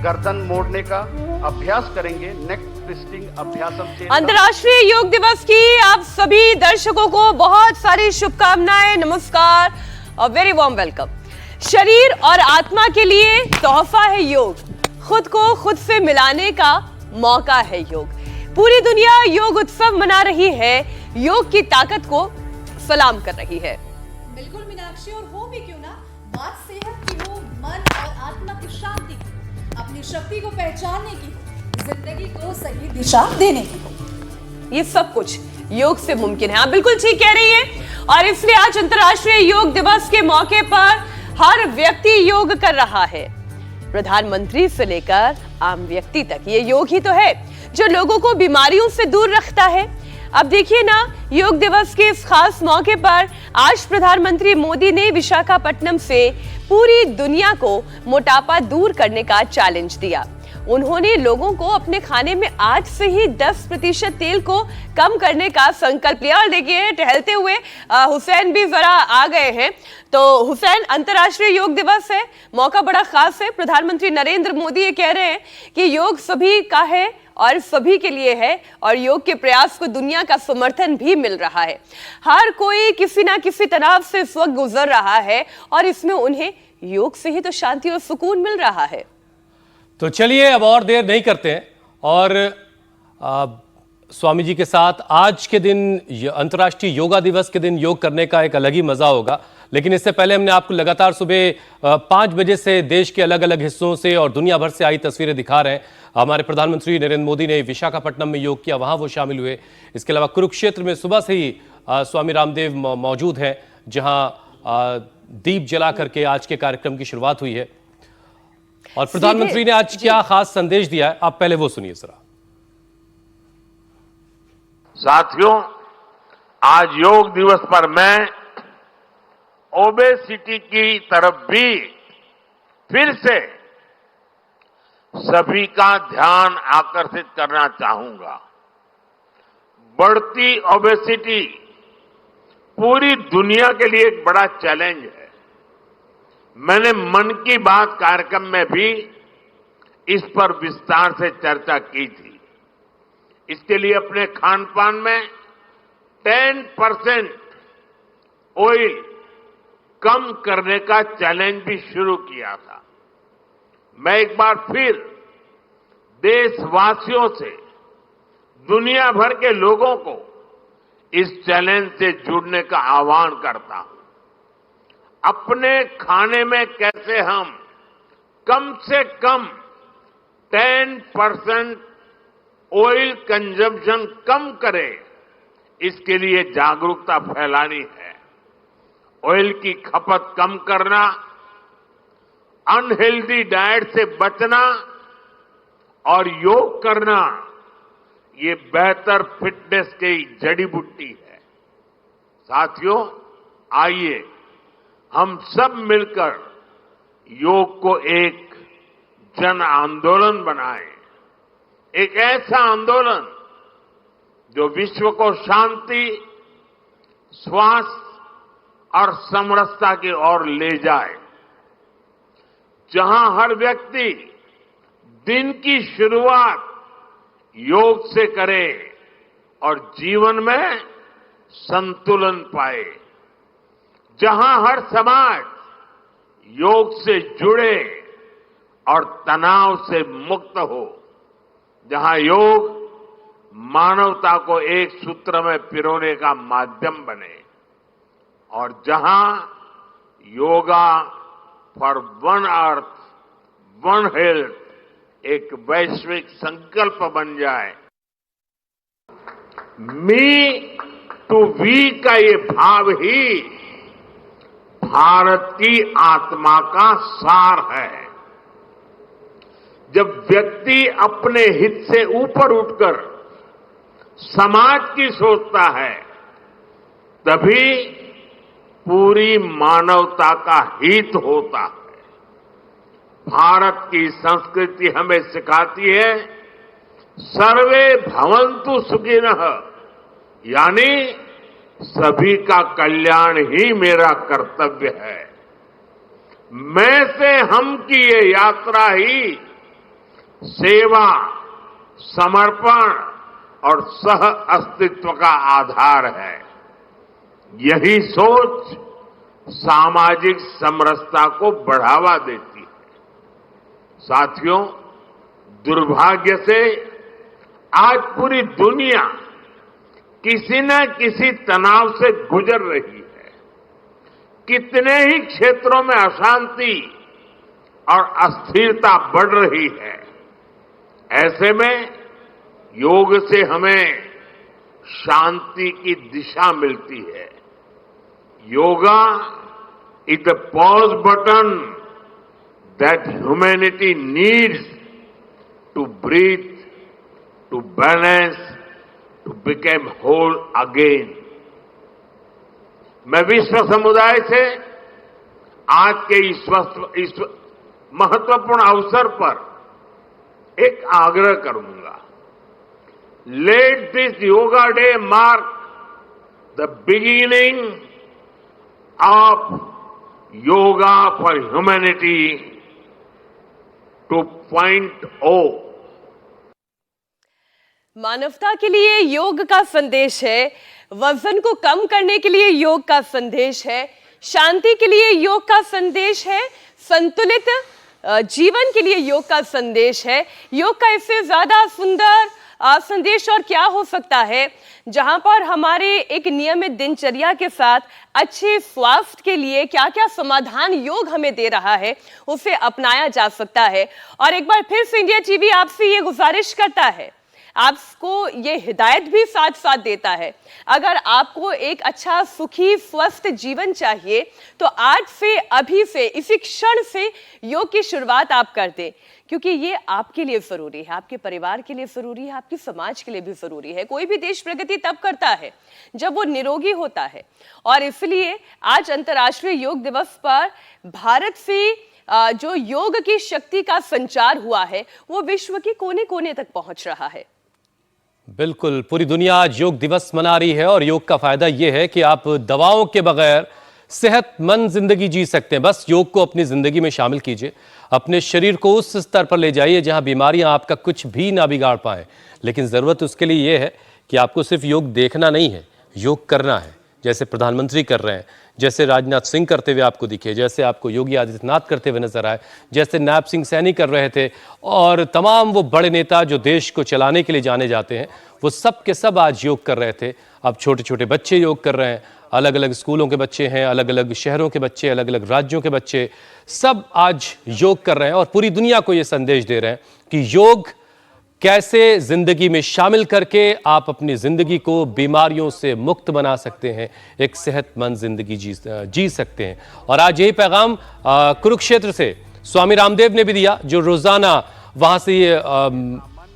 गर्दन मोड़ने का अभ्यास करेंगे। नेक ट्विस्टिंग अभ्यासम से। अंतर्राष्ट्रीय योग दिवस की आप सभी दर्शकों को बहुत सारी शुभकामनाएं, नमस्कार और वेरी वार्म वेलकम। शरीर और आत्मा के लिए तोहफा है योग, खुद को खुद से मिलाने का मौका है योग। पूरी दुनिया योग उत्सव मना रही है, योग की ताकत को सलाम कर रही है। बिल्कुल मीनाक्षी, और हो भी क्यों ना, बात सेहत की हो, मन और आत्मा की शांति की, अपनी शक्ति को पहचानने की, जिंदगी को सही दिशा देने की, ये सब कुछ योग से मुमकिन है। आप बिल्कुल ठीक कह रही हैं। और इसलिए आज अंतर्राष्ट्रीय योग दिवस के मौके पर हर व्यक्ति योग कर रहा है, प्रधानमंत्री से लेकर आम व्यक्ति तक। ये योग ही तो है जो लोगों को बीमारियों से दूर रखता है। अब देखिए ना, योग दिवस के इस खास मौके पर आज प्रधानमंत्री मोदी ने विशाखापट्टनम से पूरी दुनिया को मोटापा दूर करने का चैलेंज दिया। उन्होंने लोगों को अपने खाने में आज से ही 10% तेल को कम करने का संकल्प लिया। और देखिए, टहलते हुए हुसैन भी जरा आ गए हैं। तो हुसैन, अंतर्राष्ट्रीय योग दिवस है, मौका बड़ा खास है। प्रधानमंत्री नरेंद्र मोदी ये कह रहे हैं कि योग सभी का है और सभी के लिए है, और योग के प्रयास को दुनिया का समर्थन भी मिल रहा है। हर कोई किसी ना किसी तनाव से इस वक्त गुजर रहा है, और इसमें उन्हें योग से ही तो शांति और सुकून मिल रहा है। तो चलिए अब और देर नहीं करते हैं, और स्वामी जी के साथ आज के दिन, अंतर्राष्ट्रीय योगा दिवस के दिन योग करने का एक अलग ही मजा होगा। लेकिन इससे पहले हमने आपको लगातार सुबह 5 बजे से देश के अलग अलग हिस्सों से और दुनिया भर से आई तस्वीरें दिखा रहे हैं। हमारे प्रधानमंत्री नरेंद्र मोदी ने विशाखापट्टनम में योग किया, वहां वो शामिल हुए। इसके अलावा कुरुक्षेत्र में सुबह से ही स्वामी रामदेव मौजूद हैं, जहां दीप जला करके आज के कार्यक्रम की शुरुआत हुई है। और प्रधानमंत्री ने आज क्या खास संदेश दिया है, आप पहले वो सुनिए जरा। साथियों, आज योग दिवस पर मैं ओबेसिटी की तरफ भी फिर से सभी का ध्यान आकर्षित करना चाहूंगा। बढ़ती ओबेसिटी पूरी दुनिया के लिए एक बड़ा चैलेंज है। मैंने मन की बात कार्यक्रम में भी इस पर विस्तार से चर्चा की थी। इसके लिए अपने खान पान में 10% ऑयल कम करने का चैलेंज भी शुरू किया था। मैं एक बार फिर देशवासियों से, दुनिया भर के लोगों को इस चैलेंज से जुड़ने का आह्वान करता हूं। अपने खाने में कैसे हम कम से कम 10% ऑयल कंजम्पशन कम करें, इसके लिए जागरूकता फैलानी है। ऑयल की खपत कम करना, अनहेल्दी डाइट से बचना और योग करना, ये बेहतर फिटनेस की जड़ी बूटी है। साथियों, आइए हम सब मिलकर योग को एक जन आंदोलन बनाएं, एक ऐसा आंदोलन जो विश्व को शांति, स्वास्थ्य और समरसता की ओर ले जाए, जहां हर व्यक्ति दिन की शुरुआत योग से करे और जीवन में संतुलन पाए, जहां हर समाज योग से जुड़े और तनाव से मुक्त हो, जहां योग मानवता को एक सूत्र में पिरोने का माध्यम बने, और जहां yoga for one earth one health एक वैश्विक संकल्प बन जाए। मी टू वी का ये भाव ही भारत की आत्मा का सार है। जब व्यक्ति अपने हित से ऊपर उठकर समाज की सोचता है, तभी पूरी मानवता का हित होता है। भारत की संस्कृति हमें सिखाती है, सर्वे भवन्तु सुखिनः, यानी सभी का कल्याण ही मेरा कर्तव्य है। मैं से हम की ये यात्रा ही सेवा, समर्पण और सह अस्तित्व का आधार है। यही सोच सामाजिक समरसता को बढ़ावा देती है। साथियों, दुर्भाग्य से आज पूरी दुनिया किसी न किसी तनाव से गुजर रही है। कितने ही क्षेत्रों में अशांति और अस्थिरता बढ़ रही है। ऐसे में योग से हमें शांति की दिशा मिलती है। Yoga is the pause button that humanity needs to breathe, to balance, to become whole again. मैं विश्व समुदाय से आज के इस महत्वपूर्ण अवसर पर एक आग्रह करूंगा। Let this yoga day mark the beginning of yoga for humanity 2.0। मानवता के लिए योग का संदेश है, वजन को कम करने के लिए योग का संदेश है, शांति के लिए योग का संदेश है, संतुलित जीवन के लिए योग का संदेश है। योग का इससे ज्यादा सुंदर संदेश और क्या हो सकता है, जहां पर हमारे एक नियमित दिनचर्या के साथ अच्छे स्वास्थ्य के लिए क्या क्या समाधान योग हमें दे रहा है, उसे अपनाया जा सकता है। और एक बार फिर से इंडिया टीवी आपसे ये गुजारिश करता है, आपको ये हिदायत भी साथ साथ देता है, अगर आपको एक अच्छा सुखी स्वस्थ जीवन चाहिए तो आज से, अभी से, इसी क्षण से योग की शुरुआत आप कर दें, क्योंकि ये आपके लिए जरूरी है, आपके परिवार के लिए जरूरी है, आपके समाज के लिए भी जरूरी है। कोई भी देश प्रगति तब करता है जब वो निरोगी होता है। और इसलिए आज अंतर्राष्ट्रीय योग दिवस पर भारत से जो योग की शक्ति का संचार हुआ है वो विश्व के कोने कोने तक पहुंच रहा है। बिल्कुल, पूरी दुनिया आज योग दिवस मना रही है और योग का फायदा यह है कि आप दवाओं के बगैर सेहतमंद जिंदगी जी सकते हैं। बस योग को अपनी जिंदगी में शामिल कीजिए, अपने शरीर को उस स्तर पर ले जाइए जहां बीमारियां आपका कुछ भी ना बिगाड़ पाए। लेकिन जरूरत उसके लिए यह है कि आपको सिर्फ योग देखना नहीं है, योग करना है, जैसे प्रधानमंत्री कर रहे हैं, जैसे राजनाथ सिंह करते हुए आपको दिखे, जैसे आपको योगी आदित्यनाथ करते हुए नजर आए, जैसे नायब सिंह सैनी कर रहे थे, और तमाम वो बड़े नेता जो देश को चलाने के लिए जाने जाते हैं, वो सब के सब आज योग कर रहे थे। अब छोटे छोटे बच्चे योग कर रहे हैं, अलग अलग स्कूलों के बच्चे हैं, अलग अलग शहरों के बच्चे, अलग अलग राज्यों के बच्चे, सब आज योग कर रहे हैं और पूरी दुनिया को ये संदेश दे रहे हैं कि योग कैसे जिंदगी में शामिल करके आप अपनी जिंदगी को बीमारियों से मुक्त बना सकते हैं, एक सेहतमंद जिंदगी जी सकते हैं। और आज यही पैगाम कुरुक्षेत्र से स्वामी रामदेव ने भी दिया, जो रोजाना वहां से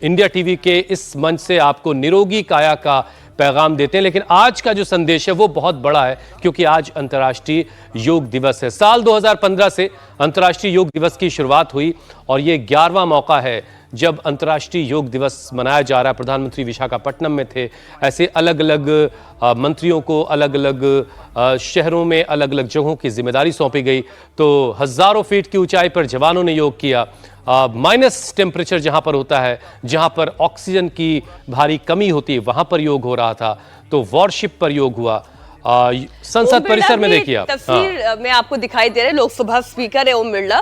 इंडिया टीवी के इस मंच से आपको निरोगी काया का पैगाम देते हैं। लेकिन आज का जो संदेश है वो बहुत बड़ा है, क्योंकि आज अंतर्राष्ट्रीय योग दिवस है। साल 2015 से अंतर्राष्ट्रीय योग दिवस की शुरुआत हुई और ये 11वां मौका है जब अंतर्राष्ट्रीय योग दिवस मनाया जा रहा है। प्रधानमंत्री विशाखापट्टनम में थे, ऐसे अलग अलग मंत्रियों को अलग अलग शहरों में अलग अलग जगहों की जिम्मेदारी सौंपी गई। तो हजारों फीट की ऊंचाई पर जवानों ने योग किया। माइनस टेम्परेचर जहां पर होता है, जहां पर ऑक्सीजन की भारी कमी होती है, वहां पर योग हो रहा था। तो वॉरशिप पर योग हुआ। संसद परिसर में देखिए, तस्वीर में आपको दिखाई दे रहे हैं लोकसभा स्पीकर है ओम बिरला,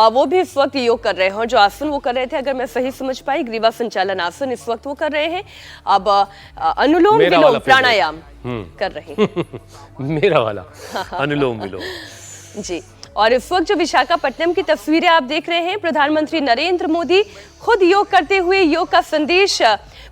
वो भी इस वक्त योग कर रहे हैं। और जो आसन वो कर रहे थे, अगर मैं सही समझ पाई, ग्रीवा संचालन आसन इस वक्त वो कर रहे हैं। अब अनुलोम विलोम प्राणायाम कर रहे हैं। मेरा वाला अनुलोम विलोम जी। और इस वक्त जो विशाखापट्टनम की तस्वीरें आप देख रहे हैं, प्रधानमंत्री नरेंद्र मोदी खुद योग करते हुए योग का संदेश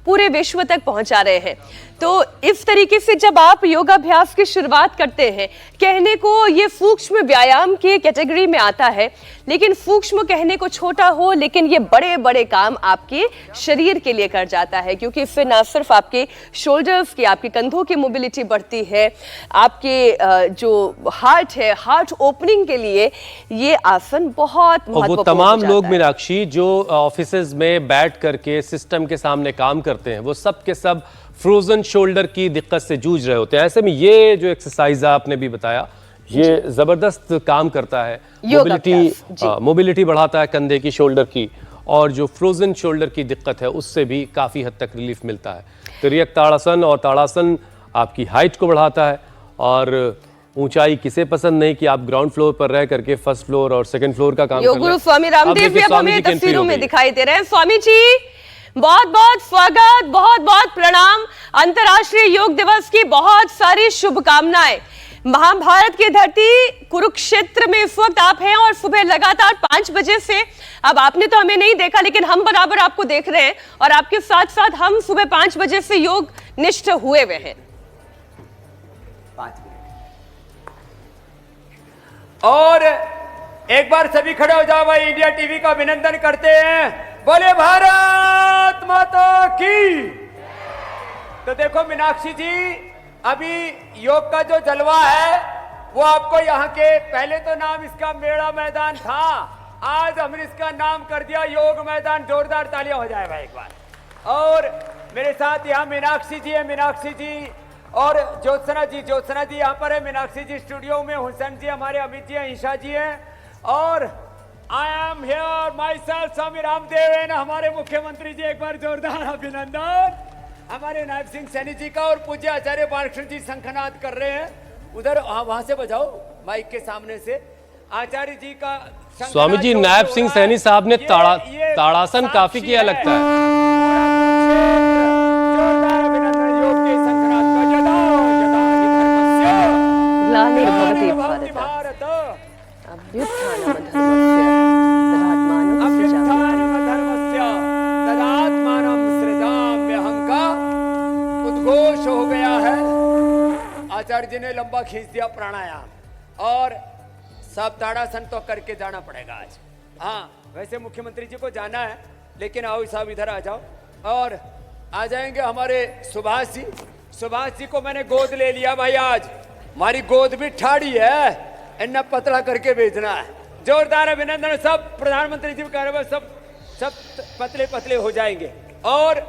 पूरे विश्व तक पहुंचा रहे हैं। तो इस तरीके से जब आप योगाभ्यास की शुरुआत करते हैं, कहने को ये सूक्ष्म व्यायाम की कैटेगरी में आता है, लेकिन सूक्ष्म कहने को छोटा हो, लेकिन ये बड़े बड़े काम आपके शरीर के लिए कर जाता है, क्योंकि इससे ना सिर्फ आपके शोल्डर्स की, आपके कंधों की मोबिलिटी बढ़ती है, आपके जो हार्ट है, हार्ट ओपनिंग के लिए ये आसन बहुत महत्वपूर्ण। वो तमाम लोग मीनाक्षी जो ऑफिसेज में बैठ करके सिस्टम के सामने काम करते हैं, वो सब के सब फ्रोजन शोल्डर की दिक्कत से जूझ रहे होते हैं। ऐसे में ये जो एक्सरसाइज आपने भी बताया, ये जबरदस्त काम करता है, मोबिलिटी बढ़ाता है कंधे की, शोल्डर की, और जो फ्रोजन शोल्डर की दिक्कत है उससे भी काफ़ी हद तक रिलीफ मिलता है। तिर्यक ताड़ासन और ताड़ासन आपकी हाइट को बढ़ाता है और ऊंचाई किसे पसंद नहीं कि आप ग्राउंड फ्लोर पर रह करके फर्स्ट फ्लोर और सेकंड फ्लोर का काम कर योग गुरु स्वामी रामदेव भी अब हमें तस्वीरों में दिखाई। दिखाई दे रहे हैं। स्वामी जी बहुत बहुत स्वागत, बहुत बहुत प्रणाम। अंतर्राष्ट्रीय योग दिवस की बहुत सारी शुभकामनाएं। महाभारत की धरती कुरुक्षेत्र में इस वक्त आप हैं और सुबह लगातार 5 बजे से, अब आपने तो हमें नहीं देखा लेकिन हम बराबर आपको देख रहे हैं और आपके साथ साथ हम सुबह 5 बजे से योग निष्ठ हुए हुए हैं। 5 मिनट और एक बार सभी खड़े हो जाओ भाई, इंडिया टीवी का अभिनंदन करते हैं। बोले भारत माता की। तो देखो मीनाक्षी जी, अभी योग का जो जलवा है वो आपको यहाँ के, पहले तो नाम इसका मेड़ा मैदान था, आज हमने इसका नाम कर दिया योग मैदान। जोरदार तालियां हो जाए भाई एक बार। और मेरे साथ यहाँ मीनाक्षी जी है, मीनाक्षी जी और ज्योत्सना जी यहाँ पर है। मीनाक्षी जी स्टूडियो में, हुसैन जी हमारे, अमित जी हैं, ईशा जी हैं और I am here myself Swami Ramdev है ना हमारे मुख्यमंत्री जी। एक बार जोरदार अभिनंदन हमारे नायब सिंह सैनी जी का। और पूज्य आचार्य बालकृष्ण जी शंखनाद कर रहे हैं उधर, वहां से बजाओ माइक के सामने से। आचार्य जी का स्वामी जी, नायब सिंह सैनी साहब ने ताड़ासन काफी किया लगता है। जोरदार अभिनंदन योग के शंखनाद का। ग्लानिर्भवति भारत उद्घोष हो गया है। आचार्य जी ने लंबा खींच दिया प्राणायाम और सब ताड़ासन तो करके जाना पड़ेगा आज। हाँ, वैसे मुख्यमंत्री जी को जाना है लेकिन आओ साहब इधर आ जाओ। और आ जाएंगे हमारे सुभाष जी। सुभाष जी को मैंने गोद ले लिया भाई, आज हमारी गोद भी ठाड़ी है, इन्ना पतला करके भेजना है। जोरदार अभिनंदन। सब प्रधानमंत्री जी कह रहे सब पतले पतले हो जाएंगे। और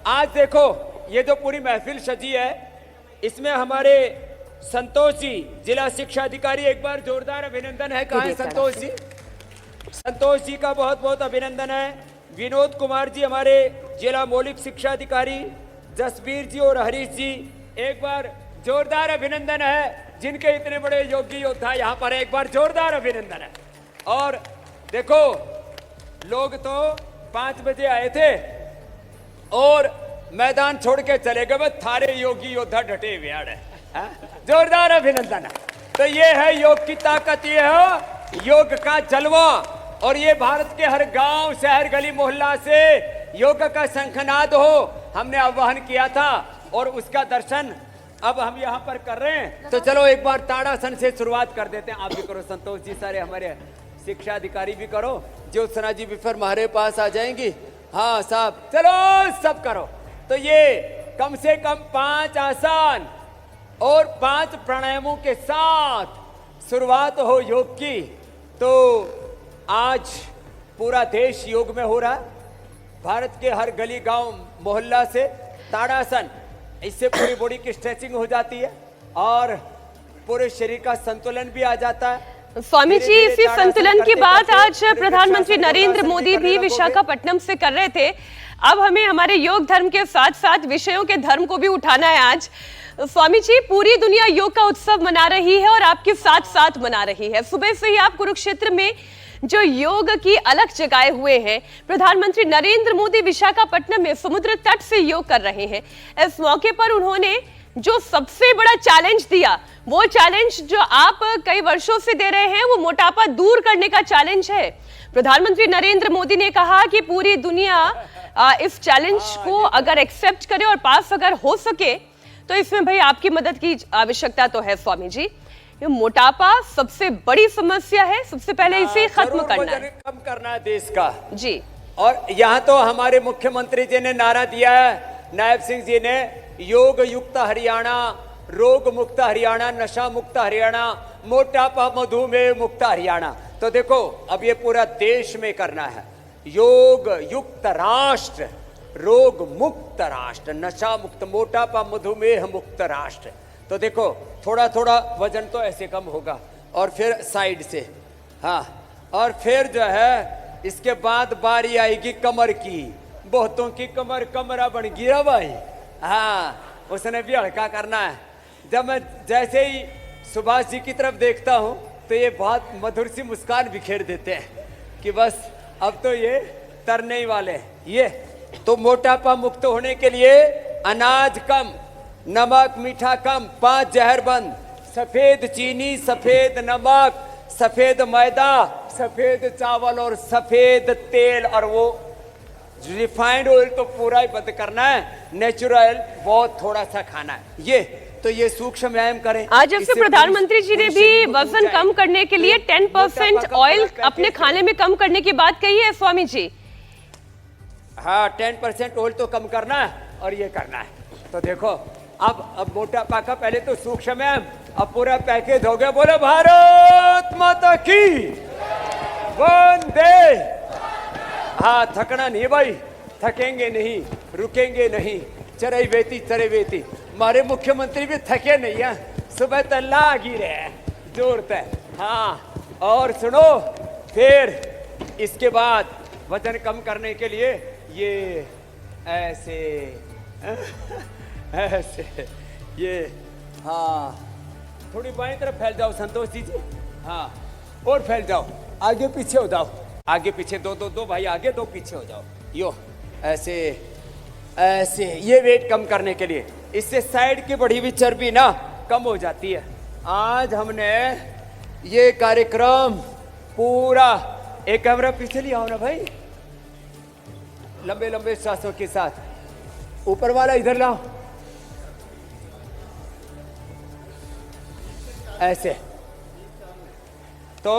आज देखो ये जो पूरी महफिल सजी है इसमें हमारे संतोष जी जिला शिक्षा अधिकारी, एक बार जोरदार अभिनंदन है। कहाँ है संतोष जी? संतोष जी का बहुत बहुत अभिनंदन है। विनोद कुमार जी हमारे जिला मौलिक शिक्षा अधिकारी, जसबीर जी और हरीश जी, एक बार जोरदार अभिनंदन है। जिनके इतने बड़े योगी योद्धा यहाँ पर है, एक बार जोरदार अभिनंदन है। और देखो लोग तो 5 बजे आए थे और मैदान छोड़ के चले गए, बस थारे योगी योद्धा डटे हुए हैं। जोरदार अभिनंदन है। तो ये है योग की ताकत, ये है योग का जलवा। और ये भारत के हर गांव, शहर, गली, मोहल्ला से योग का शंखनाद हो हमने आह्वान किया था और उसका दर्शन अब हम यहाँ पर कर रहे हैं। तो चलो एक बार ताड़ासन से शुरुआत कर देते हैं। आप भी करो संतोष जी, सारे हमारे शिक्षा अधिकारी भी करो। ज्योत्सना जी भी फिर हमारे पास आ जाएंगी। हाँ साहब, चलो सब करो। तो ये कम से कम 5 आसन और 5 प्राणायामों के साथ शुरुआत हो योग की। तो आज पूरा देश योग में हो रहा है। भारत के हर गली, गांव, मोहल्ला से ताड़ासन, इससे पूरी बॉडी की स्ट्रेचिंग हो जाती है और पूरे शरीर का संतुलन भी आ जाता है। स्वामी जी, इसी संतुलन की बात आज प्रधानमंत्री नरेंद्र मोदी भी विशाखापट्टनम से कर रहे थे। अब हमें हमारे योग धर्म के साथ साथ विषयों के धर्म को भी उठाना है आज। स्वामी जी, पूरी दुनिया योग का उत्सव मना रही है और आपके साथ साथ मना रही है। सुबह से ही आप कुरुक्षेत्र में जो योग की अलख जगाए हुए हैं, प्रधानमंत्री नरेंद्र मोदी विशाखापट्टनम में समुद्र तट से योग कर रहे हैं। इस मौके पर उन्होंने जो सबसे बड़ा चैलेंज दिया, वो चैलेंज जो आप कई वर्षों से दे रहे हैं, वो मोटापा दूर करने का चैलेंज है। प्रधानमंत्री नरेंद्र मोदी ने कहा कि पूरी दुनिया इस चैलेंज को अगर एक्सेप्ट करे और पास अगर हो सके तो इसमें भाई आपकी मदद की आवश्यकता तो है। स्वामी जी, ये मोटापा सबसे बड़ी समस्या है, सबसे पहले इसे खत्म करना है, कम करना है देश का जी। और यहाँ तो हमारे मुख्यमंत्री जी ने नारा दिया है, नायब सिंह जी ने, योग युक्त हरियाणा, रोग मुक्त हरियाणा, नशा मुक्त हरियाणा, मोटापा मधुमेह मुक्त हरियाणा। तो देखो अब ये पूरा देश में करना है। योग युक्त राष्ट्र, रोग मुक्त राष्ट्र, नशा मुक्त, मोटापा मधुमेह मुक्त राष्ट्र। तो देखो थोड़ा थोड़ा वजन तो ऐसे कम होगा और फिर साइड से, हाँ, और फिर जो है इसके बाद बारी आएगी कमर की। बहुतों की कमर कमरा बन गया भाई। हाँ, उसने भी हल्का करना है। जब मैं जैसे ही सुभाष जी की तरफ देखता हूं तो ये बहुत मधुर सी मुस्कान बिखेर देते हैं कि बस अब तो ये तरने ही वाले हैं। ये तो मोटापा मुक्त होने के लिए अनाज कम, नमक मीठा कम, 5 जहर बंद, सफेद चीनी, सफेद नमक, सफेद मैदा, सफेद चावल और सफेद तेल, और वो रिफाइंड ऑयल तो पूरा ही बंद करना है। नेचुरल बहुत थोड़ा सा खाना है। ये सूक्ष्म व्यायाम करें। आज जब से प्रधानमंत्री जी ने भी वजन कम करने के लिए 10% ऑयल अपने खाने में कम करने की बात कही है स्वामी जी। हाँ, 10% ऑयल तो कम करना है और ये करना है। तो देखो अब मोटापा का पहले तो सूक्ष्म व्यायाम, अब पूरा पैकेज हो गया। बोलो भारत माता की वंदे। हाँ, थकना नहीं भाई, थकेंगे नहीं, रुकेंगे नहीं। चरई बेती हमारे मुख्यमंत्री भी थके नहीं हैं, सुबह तल्ला आगी रहे जोर तय। हाँ, और सुनो, फिर इसके बाद वजन कम करने के लिए ये ऐसे ऐसे ये, हाँ, थोड़ी बाईं तरफ फैल जाओ संतोष जी। हाँ, और फैल जाओ, आगे पीछे हो जाओ, आगे पीछे, दो भाई आगे, 2 पीछे हो जाओ। यो ऐसे ऐसे, ये वेट कम करने के लिए। इससे साइड की बढ़ी हुई चर्बी ना कम हो जाती है। आज हमने ये कार्यक्रम पूरा, एक कैमरा पीछे लिया हो ना भाई, लंबे लंबे सांसों के साथ, ऊपर वाला इधर लाओ, ऐसे। तो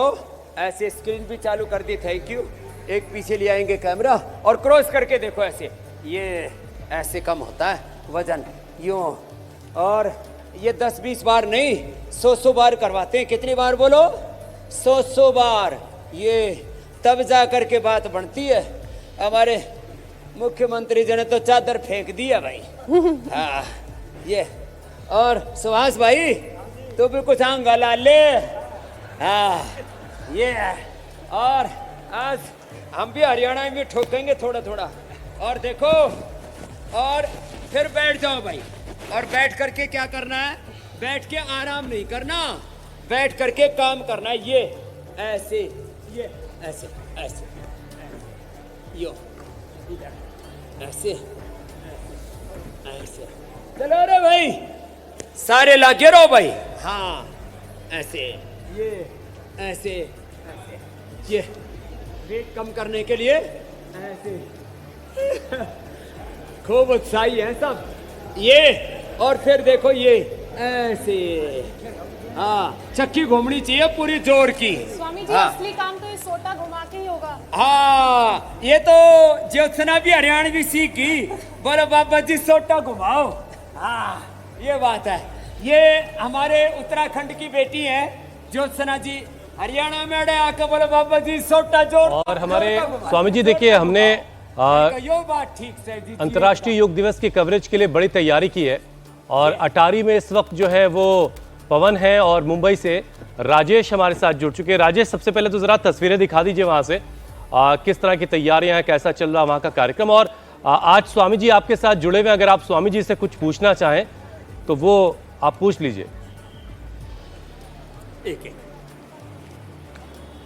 ऐसे स्क्रीन भी चालू कर दी, थैंक यू। एक पीछे ले आएंगे कैमरा और क्रॉस करके देखो, ऐसे ये ऐसे कम होता है वजन, यूं। और ये 10-20 बार नहीं, 100 बार करवाते हैं। कितनी बार बोलो? 100 बार। ये तब जा कर के बात बनती है। हमारे मुख्यमंत्री जी ने तो चादर फेंक दिया भाई। हाँ, ये। और सुभाष भाई, तू भी कुछ आंगा ला ले। हाँ, ये। और आज हम भी हरियाणा में ठोकेंगे थोड़ा थोड़ा। और देखो, और फिर बैठ जाओ भाई, और बैठ करके क्या करना है? बैठ के आराम नहीं करना, बैठ करके काम करना है। ये ऐसे, ये ऐसे, ऐसे, यो इधर, ऐसे, ऐसे। चलो रे भाई, सारे लागे रहो भाई। हाँ, ऐसे, ये ऐसे, ऐसे, ये वेट कम करने के लिए ऐसे। खूब उत्साही है सब ये। और फिर देखो ये ऐसे, हाँ, चक्की घूमनी चाहिए पूरी जोर की। स्वामी जी, हाँ। असली काम तो ये सोटा घुमा के ही होगा। हाँ, ये तो ज्योत्सना भी हरियाणवी सीखी। बोलो बाबा जी सोटा घुमाओ। हाँ, ये बात है। ये हमारे उत्तराखंड की बेटी है ज्योत्सना जी, हरियाणा में अड़े आके बोलो बाबा जी सोटा जोर। और हमारे स्वामी जी देखिए, हमने यो बात ठीक से जी, अंतर्राष्ट्रीय योग दिवस की कवरेज के लिए बड़ी तैयारी की है। और अटारी में इस वक्त जो है वो पवन है, और मुंबई से राजेश हमारे साथ जुड़ चुके हैं। राजेश, सबसे पहले तो जरा तस्वीरें दिखा दीजिए वहां से, किस तरह की तैयारियां हैं, कैसा चल रहा वहां का कार्यक्रम। और आज स्वामी जी आपके साथ जुड़े हुए, अगर आप स्वामी जी से कुछ पूछना चाहें तो वो आप पूछ लीजिए। एक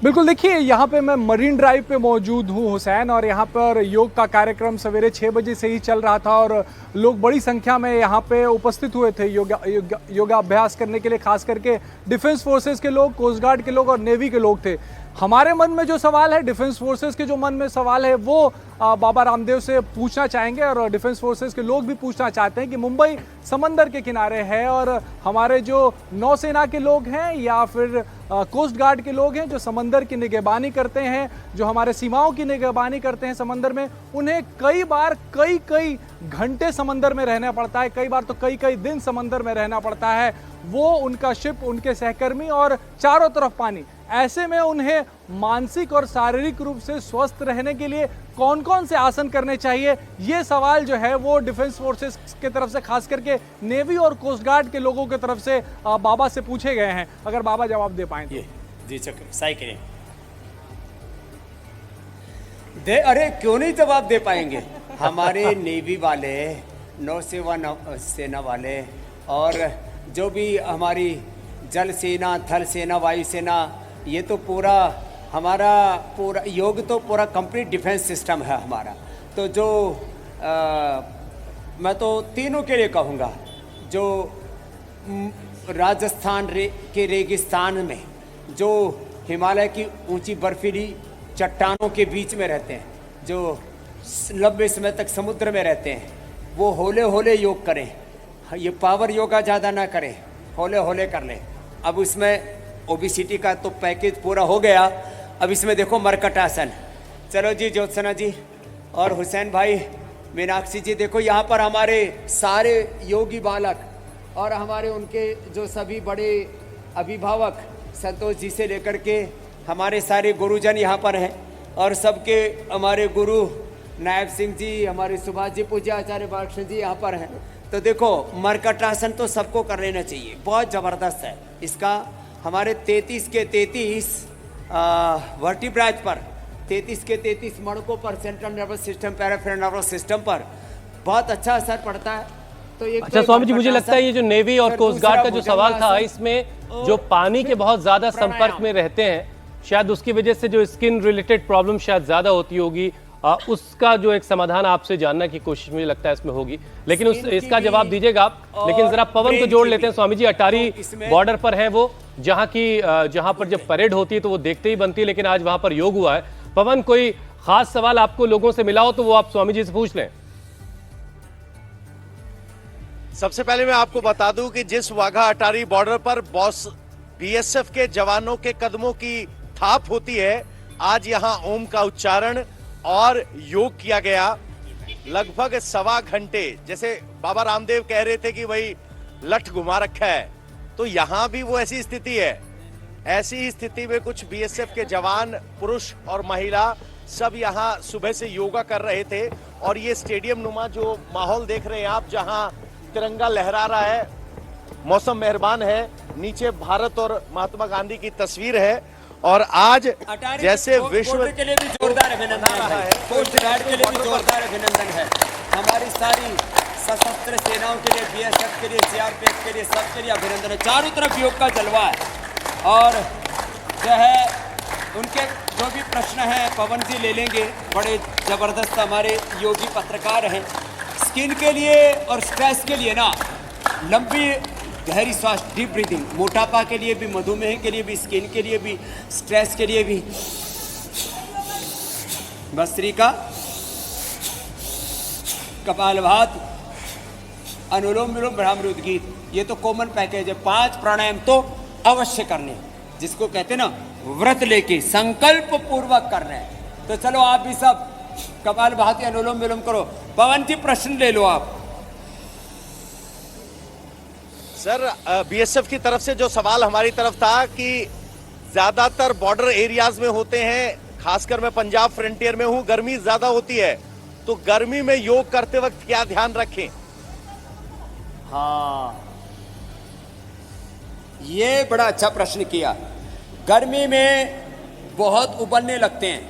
बिल्कुल, देखिए यहाँ पे मैं मरीन ड्राइव पे मौजूद हूँ हुसैन, और यहाँ पर योग का कार्यक्रम सवेरे 6 बजे से ही चल रहा था और लोग बड़ी संख्या में यहाँ पे उपस्थित हुए थे योगाभ्यास करने के लिए। खास करके डिफेंस फोर्सेस के लोग, कोस्ट गार्ड के लोग और नेवी के लोग थे। हमारे मन में जो सवाल है, डिफेंस फोर्सेस के जो मन में सवाल है, वो बाबा रामदेव से पूछना चाहेंगे। और डिफेंस फोर्सेस के लोग भी पूछना चाहते हैं कि मुंबई समंदर के किनारे है, और हमारे जो नौसेना के लोग हैं या फिर कोस्ट गार्ड के लोग हैं जो समंदर की निगहबानी करते हैं, जो हमारे सीमाओं की निगहबानी करते हैं समंदर में, उन्हें कई बार कई घंटे समंदर में रहना पड़ता है, कई बार तो कई दिन समंदर में रहना पड़ता है। वो, उनका शिप, उनके सहकर्मी और चारों तरफ पानी। ऐसे में उन्हें मानसिक और शारीरिक रूप से स्वस्थ रहने के लिए कौन कौन से आसन करने चाहिए, ये सवाल जो है वो डिफेंस फोर्सेस की तरफ से, खास करके नेवी और कोस्ट गार्ड के लोगों की तरफ से बाबा से पूछे गए हैं। अगर बाबा जवाब दे पाएं तो। जी चक्र साई करें। अरे क्यों नहीं जवाब दे पाएंगे। हमारे नेवी वाले, सेना वाले और जो भी हमारी जल सेना, थल सेना, वायु सेना, ये तो पूरा हमारा पूरा योग तो पूरा कंप्लीट डिफेंस सिस्टम है हमारा। तो जो मैं तो तीनों के लिए कहूँगा, जो राजस्थान के रेगिस्तान में जो हिमालय की ऊंची बर्फीली चट्टानों के बीच में रहते हैं, जो लंबे समय तक समुद्र में रहते हैं, वो होले होले योग करें। ये पावर योगा ज़्यादा ना करें, होले होले कर लें। अब उसमें ओबिसिटी का तो पैकेज पूरा हो गया। अब इसमें देखो मरकट आसन। चलो जी ज्योत्सना जी और हुसैन भाई, मीनाक्षी जी, देखो यहाँ पर हमारे सारे योगी बालक और हमारे उनके जो सभी बड़े अभिभावक, संतोष जी से लेकर के हमारे सारे गुरुजन यहाँ पर हैं। और सबके हमारे गुरु नायब सिंह जी, हमारे सुभाष जी, पूज्य आचार्य बालकृष्ण जी यहाँ पर हैं। तो देखो मरकटासन तो सबको कर लेना चाहिए, बहुत ज़बरदस्त है। इसका हमारे 33 के 33 वर्टिब्राज पर, 33 के 33 मणकों पर, central nervous system, peripheral nervous system पर बहुत अच्छा असर पड़ता है। तो एक अच्छा स्वामी जी, मुझे लगता है ये जो नेवी और कोस्ट गार्ड का जो सवाल था, इसमें जो पानी के बहुत ज्यादा संपर्क में रहते हैं, शायद उसकी वजह से जो स्किन रिलेटेड प्रॉब्लम शायद ज्यादा होती होगी, उसका जो एक समाधान आपसे जानने की कोशिश मुझे लगता है इसमें होगी। लेकिन इसका जवाब दीजिएगा आप। लेकिन जरा पवन को जोड़ लेते हैं स्वामी जी। अटारी बॉर्डर पर है वो, जहां पर जब परेड होती है तो वो देखते ही बनती है, लेकिन आज वहां पर योग हुआ है। पवन, कोई खास सवाल आपको लोगों से मिला हो तो वो आप स्वामी जी से पूछ लें। सबसे पहले मैं आपको बता दूं कि जिस वाघा अटारी बॉर्डर पर बीएसएफ के जवानों के कदमों की थाप होती है, आज यहां ओम का उच्चारण और योग किया गया। लगभग 1.25 घंटे, जैसे बाबा रामदेव कह रहे थे कि भाई लठ घुमा रखा है, तो यहां भी वो ऐसी स्थिति है। ऐसी ही स्थिति में कुछ बीएसएफ के जवान, पुरुष और महिला सब यहां सुबह से योगा कर रहे थे। और ये स्टेडियम नुमा जो माहौल देख रहे हैं आप, जहां तिरंगा लहरा रहा है, मौसम मेहरबान है, नीचे भारत और महात्मा गांधी की तस्वीर है। और आज जैसे विश्व के लिए भी जोरदार अभिनंदन है, कोस्ट गार्ड के लिए भी जोरदार अभिनंदन है, हमारी सारी सशस्त्र सेनाओं के लिए, बीएसएफ के लिए, सीआरपीएफ के लिए, सबके लिए अभिनंदन है। चारों तरफ योग का जलवा है। और जो है उनके जो भी प्रश्न हैं पवन जी ले लेंगे, बड़े जबरदस्त हमारे योगी पत्रकार हैं। स्किन के लिए और स्ट्रेस के लिए ना, लंबी गहरी श्वास, डीप ब्रीदिंग, मोटापा के लिए भी, मधुमेह के लिए भी, स्किन के लिए भी, स्ट्रेस के लिए भी। भस्त्रिका, कपालभाति, अनुलोम विलोम, भ्रामरी उद्गीत, ये तो कॉमन पैकेज है। 5 प्राणायाम तो अवश्य करने, जिसको कहते हैं ना व्रत लेके संकल्प पूर्वक करना है। तो चलो आप भी सब कपालभाति, अनुलोम विलोम करो। पवन जी प्रश्न ले लो आप। सर, बीएसएफ की तरफ से जो सवाल हमारी तरफ था कि ज्यादातर बॉर्डर एरियाज में होते हैं, खासकर मैं पंजाब फ्रंटियर में हूं, गर्मी ज्यादा होती है, तो गर्मी में योग करते वक्त क्या ध्यान रखें? हाँ, ये बड़ा अच्छा प्रश्न किया। गर्मी में बहुत उबलने लगते हैं,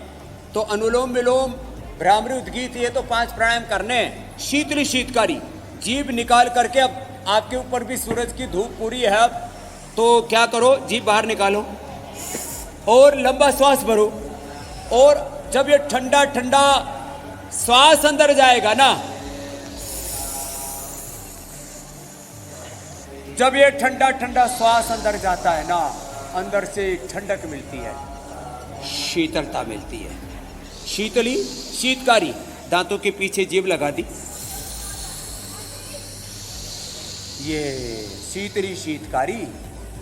तो अनुलोम विलोम, भ्रामरी उद्गीत, ये तो 5 प्राणायाम करने हैं। शीतली शीतकारी, जीभ निकाल करके, अब आपके ऊपर भी सूरज की धूप पूरी है, अब तो क्या करो, जीभ बाहर निकालो और लंबा श्वास भरो। और जब ये ठंडा ठंडा श्वास अंदर जाएगा ना, जब ये ठंडा ठंडा श्वास अंदर जाता है ना, अंदर से ठंडक मिलती है, शीतलता मिलती है। शीतली शीतकारी, दांतों के पीछे जीभ लगा दी, ये शीतली शीतकारी।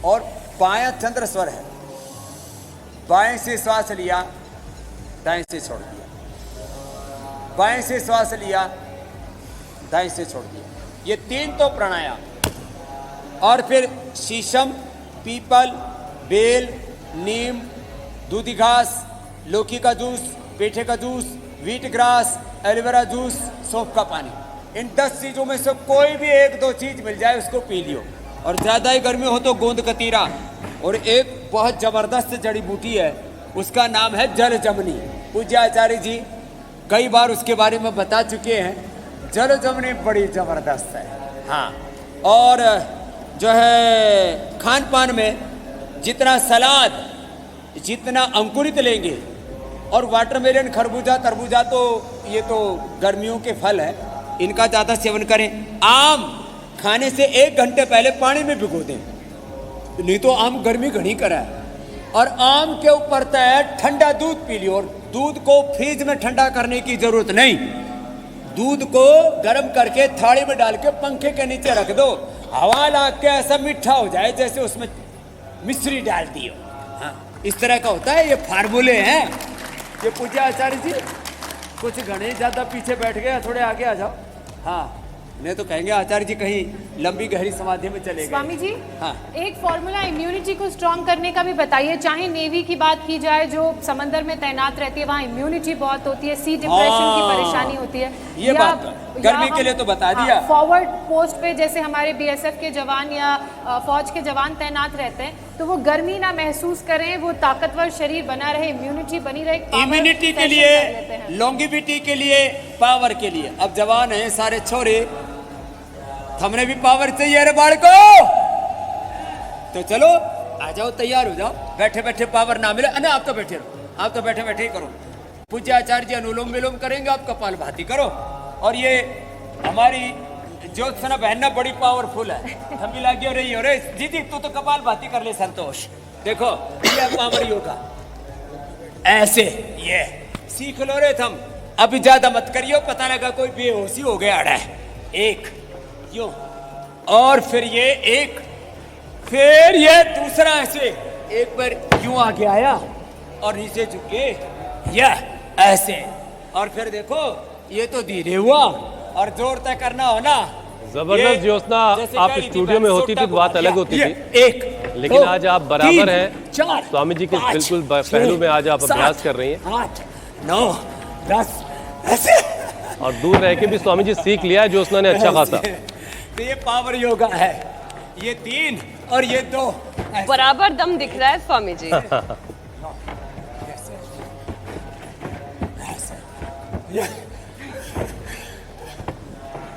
और बायां चंद्र स्वर है, बाएं से श्वास लिया, दाएं से छोड़ दिया, बाएं से श्वास लिया, दाएं से छोड़ दिया। ये 3 तो प्राणायाम। और फिर शीशम, पीपल, बेल, नीम, दूधी घास, लौकी का जूस, पेठे का juice, wheat grass, aloe vera juice, सौंफ का पानी, इन 10 चीजों में से कोई भी 1-2 चीज मिल जाए उसको पी लियो। और ज्यादा ही गर्मी हो तो गोंद कतीरा, और एक बहुत जबरदस्त जड़ी बूटी है, उसका नाम है जल जमनी। पूज्य आचार्य जी कई बार उसके बारे में बता चुके हैं। जल जमनी बड़ी जबरदस्त है। हाँ, और जो है खान पान में जितना सलाद, जितना अंकुरित लेंगे, और वाटरमेलन, खरबूजा, तरबूजा तो ये तो गर्मियों के फल है, इनका ज़्यादा सेवन करें। आम खाने से 1 घंटे पहले पानी में भिगो दें, नहीं तो आम गर्मी घनी करा है। और आम के ऊपर तय ठंडा दूध पी लियो, और दूध को फ्रिज में ठंडा करने की जरूरत नहीं, दूध को गर्म करके थाली में डाल के पंखे के नीचे रख दो, हवा लग के ऐसा मीठा हो जाए जैसे उसमें मिश्री डाल दी हो। हाँ, इस तरह का होता है। ये फार्मूले हैं। ये पूज्य आचार्य जी कुछ घने ज्यादा पीछे बैठ गए, थोड़े आगे आ जाओ। हाँ, नहीं तो कहेंगे आचार्य जी कहीं लंबी गहरी समाधि में चले गए। स्वामी जी, हाँ, एक फॉर्मूला इम्यूनिटी को स्ट्रॉन्ग करने का भी बताइए। चाहे नेवी की बात की जाए, जो समंदर में तैनात रहती है, वहाँ इम्यूनिटी बहुत होती है, सी डिप्रेशन की परेशानी होती है। ये बात तो गर्मी के लिए तो बता दिया। फॉरवर्ड पोस्ट पे जैसे हमारे बीएसएफ के जवान या फौज के जवान तैनात रहते हैं, तो वो गर्मी ना महसूस करें, वो ताकतवर शरीर बना रहे, इम्यूनिटी बनी रहे। इम्यूनिटी के लिए, लॉन्गिविटी के लिए, पावर के लिए। अब जवान है सारे छोरे, हमने भी पावर चाहिए रे बाढ़ को, तो चलो आ जाओ, तैयार हो जाओ। बैठे बैठे पावर ना मिले, अरे आप तो बैठे रहो, आप तो बैठे बैठे ही करो। पूज्य आचार्य जी अनुलोम विलोम करेंगे, आप कपालभाति करो। और ये हमारी ज्योत्सना बहन ना बड़ी पावरफुल है, हम भी लागे रही हो रे दीदी, तो कपालभाति कर ले संतोष। देखो ये पावर योगा, ऐसे ये सीख लो रे तुम। अभी ज्यादा मत करियो, पता लगा कोई बेहोशी हो गया अड़ा है। एक यूं, और फिर ये एक, फिर ये दूसरा ऐसे, एक बार यूं आगे आया और नीचे झुके, यह ऐसे, और फिर देखो ये तो धीरे हुआ, और जोर तय करना हो ना। जबरदस्त ज्योत्सना, आप स्टूडियो में होती थी तो बात अलग होती थी, एक, लेकिन आज आप बराबर हैं। 4, स्वामी जी के बिल्कुल पहलू में आज आप अभ्यास कर रही हैं। 8, 9, 10 ऐसे, और दूर रह के भी स्वामी जी सीख लिया है ज्योत्सना ने अच्छा खासा। तो ये पावर योगा है। ये 3 और ये 2 बराबर दम दिख रहा है स्वामी जी।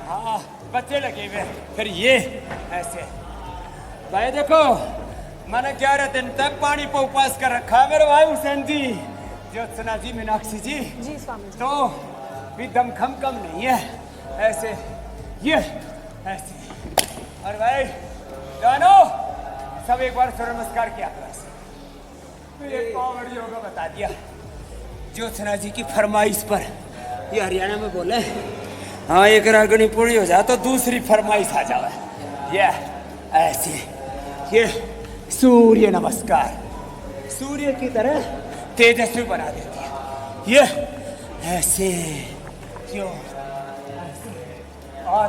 हाँ, बच्चे लगे हुए। फिर ये ऐसे, भाई देखो मैंने 11 दिन तक पानी पर उपवास कर रखा है मेरे भाई हुसैन जी, ज्योत्सना जी, मीनाक्षी जी। जी स्वामी जी। तो भी दमखम कम नहीं है। ऐसे, ये ऐसे, और भाई जानो सब एक बार सूर्य नमस्कार किया करो। ये पावर योगा बता दिया ज्योत्सना जी की फरमाइश पर। ये हरियाणा में बोले, हाँ एक रागनी पूरी हो जाए तो दूसरी फरमाइश आ जाए। ये ऐसे, ये सूर्य नमस्कार, सूर्य की तरह तेजस्वी बना देती है। ये ऐसे, क्यों ऐसे, और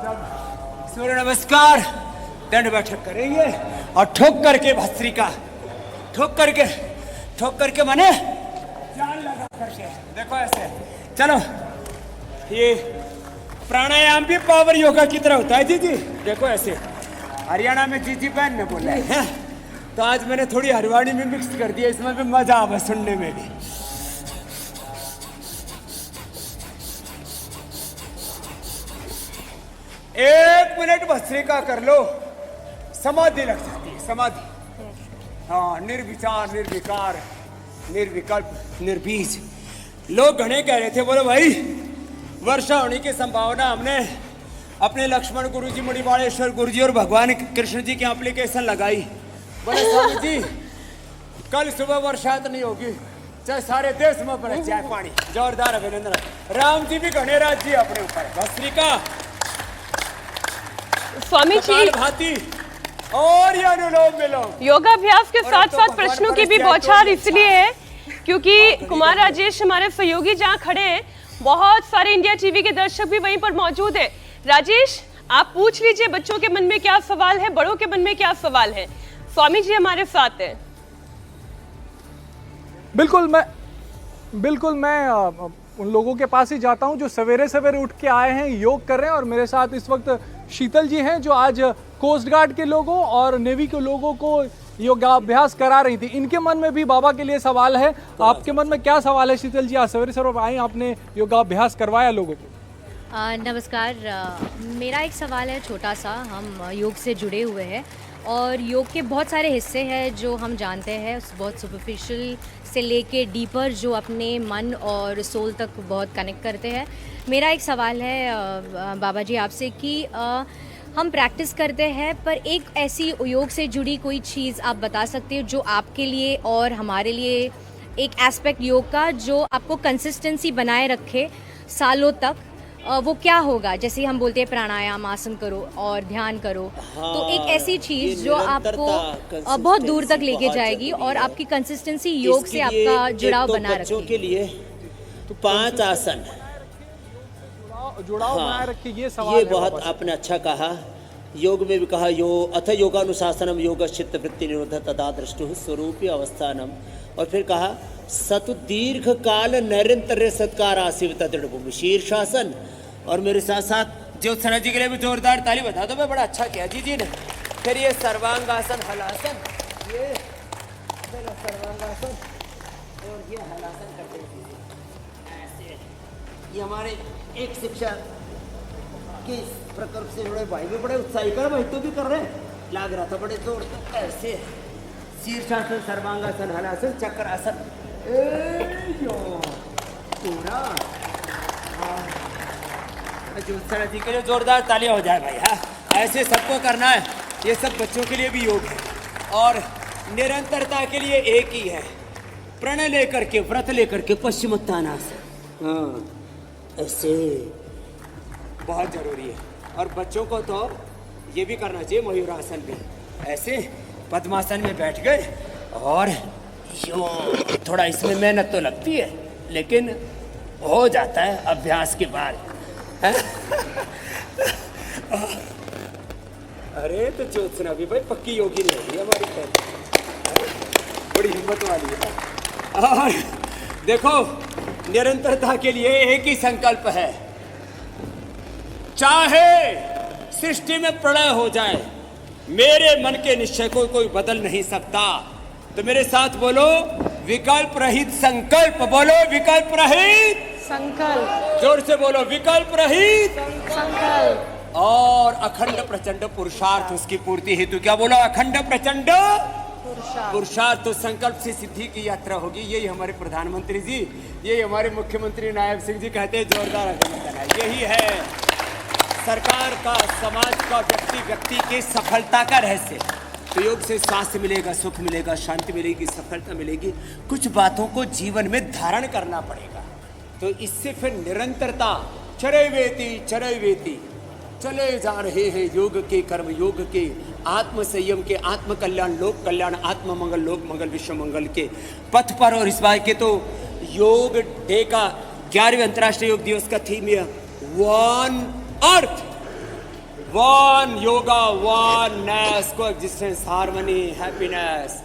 जब सूर्य नमस्कार दंड बैठक करेंगे और ठोक करके भस्त्रिका, ठोक करके माने जान लगा करके, देखो ऐसे। चलो ये प्राणायाम भी पावर योगा की तरह होता है। जी जी देखो ऐसे, हरियाणा में जीजी बहन ने बोला है, तो आज मैंने थोड़ी हरियाणी में मिक्स कर दिया, इसमें भी मजा आवे सुनने में भी। एक मिनट भस्त्रिका कर लो, समाधि लग जाती है, समाधि। हाँ, निर्विचार, निर्विकार, निर्विकल्प, निर्बीज। लोग घने कह रहे थे, बोले भाई वर्षा होने की संभावना, हमने अपने लक्ष्मण गुरुजी, मणिवाणेश्वर गुरुजी और भगवान कृष्ण जी की एप्लीकेशन लगाई। बोले स्वामी जी कल सुबह बरसात नहीं होगी, चाहे सारे देश में बरस जाए पानी। जोरदार अभिनंदन। राम जी भी घने राज जी अपने ऊपर। भस्त्रिका, स्वामी जी भाती और ये अनुलोम विलोम। योगाभ्यास के साथ साथ प्रश्नों की भी बौछार इसलिए है क्योंकि कुमार राजेश हमारे सहयोगी जहाँ खड़े हैं, बहुत सारे इंडिया टीवी के दर्शक भी वहीं पर मौजूद है। राजेश, आप पूछ लीजिए बच्चों के मन में क्या सवाल है, बड़ों के मन में क्या सवाल है। स्वामी जी हमारे साथ हैं। बिल्कुल मैं उन लोगों के पास ही जाता हूं जो सवेरे सवेरे उठ के आए हैं, योग कर रहे हैं। और मेरे साथ इस वक्त शीतल जी हैं जो आज कोस्ट गार्ड के लोगों और नेवी के लोगों को योगाभ्यास करा रही थी, इनके मन में भी बाबा के लिए सवाल है। आपके मन में क्या सवाल है शीतल जी? आज सवेरे सवेरे आए, आपने योगाभ्यास करवाया लोगों को। नमस्कार। मेरा एक सवाल है छोटा सा। हम योग से जुड़े हुए हैं और योग के बहुत सारे हिस्से हैं जो हम जानते हैं, बहुत सुपरफिशियल से लेके डीपर, जो अपने मन और सोल तक बहुत कनेक्ट करते हैं। मेरा एक सवाल है बाबा जी आपसे कि हम प्रैक्टिस करते हैं, पर एक ऐसी योग से जुड़ी कोई चीज़ आप बता सकते हो जो आपके लिए और हमारे लिए एक एस्पेक्ट योग का जो आपको कंसिस्टेंसी बनाए रखे सालों तक, वो क्या होगा? जैसे हम बोलते हैं प्राणायाम, आसन करो और ध्यान करो, तो एक ऐसी चीज़ जो आपको बहुत दूर तक लेके जाएगी और आपकी कंसिस्टेंसी योग से आपका जुड़ाव बना रखे। बच्चों के लिए तो 5 आसन जुड़ाव बनाए रखे, ये सवाल ये है बहुत बाबा। आपने अच्छा कहा। योग में भी कहा अथ योगानुशासनम योग चित्त वृत्ति निरोध तदा दृष्टु स्वरूपी अवस्थानम, और फिर कहा सतु दीर्घ काल निरंतर सत्कार आशिवता दृढ़ शीर्षासन। और मेरे साथ साथ ज्योत्सना जी के लिए भी जोरदार ताली बता दो। मैं बड़ा अच्छा किया जी ने। फिर ये सर्वांगासन, हलासन, ये सर्वांगासन और ये हलासन करते हैं ऐसे। ये हमारे एक शिक्षा के प्रकल्प से जुड़े भाई भी बड़े उत्साही कर, भाई तो भी कर रहे हैं, लग रहा था बड़े जोर तक। ऐसे शीर्षासन, सर्वांगासन, हलासन, चक्रासन, पूरा। ज्योत्सना जी के लिए जोरदार तालियां हो जाए भाई। हाँ, ऐसे सबको करना है। ये सब बच्चों के लिए भी योग है और निरंतरता के लिए एक ही है, प्रण लेकर के, व्रत लेकर के पश्चिमोत्तानासन। हाँ, ऐसे बहुत जरूरी है। और बच्चों को तो ये भी करना चाहिए, मयूरासन भी। ऐसे पद्मासन में बैठ गए और यूं, थोड़ा इसमें मेहनत तो लगती है लेकिन हो जाता है अभ्यास के बाद। अरे तो ज्योत्सना भी भाई पक्की योगी नहीं होगी हमारी फ्रेंड, बड़ी हिम्मत वाली है। और देखो, निरंतरता के लिए एक ही संकल्प है, चाहे सृष्टि में प्रलय हो जाए, मेरे मन के निश्चय को कोई बदल नहीं सकता। तो मेरे साथ बोलो, विकल्प रहित संकल्प। बोलो, विकल्प रहित संकल्प। जोर से बोलो, विकल्प रहित संकल्प। और अखंड प्रचंड पुरुषार्थ, उसकी पूर्ति हेतु क्या बोला? अखंड प्रचंड पुरुषार्थ। तो संकल्प से सिद्धि की यात्रा होगी। यही हमारे प्रधानमंत्री जी, यही हमारे मुख्यमंत्री नायब सिंह जी कहते हैं, जोरदार अभिनंदन है। यही है सरकार का, समाज का, व्यक्ति की सफलता का रहस्य। तो योग से स्वास्थ्य मिलेगा, सुख मिलेगा, शांति मिलेगी, सफलता मिलेगी। कुछ बातों को जीवन में धारण करना पड़ेगा। तो इससे फिर निरंतरता, चरैवेति चरैवेति, चले जा रहे हैं योग के, कर्म योग के, आत्म संयम के, आत्म कल्याण, लोक कल्याण, आत्म मंगल, लोक मंगल, विश्व मंगल के पथ पर। और इस बार के तो योग डे का 11वें अंतर्राष्ट्रीय योग दिवस का थीम है one earth, one yoga, oneness, coexistence, harmony, happiness,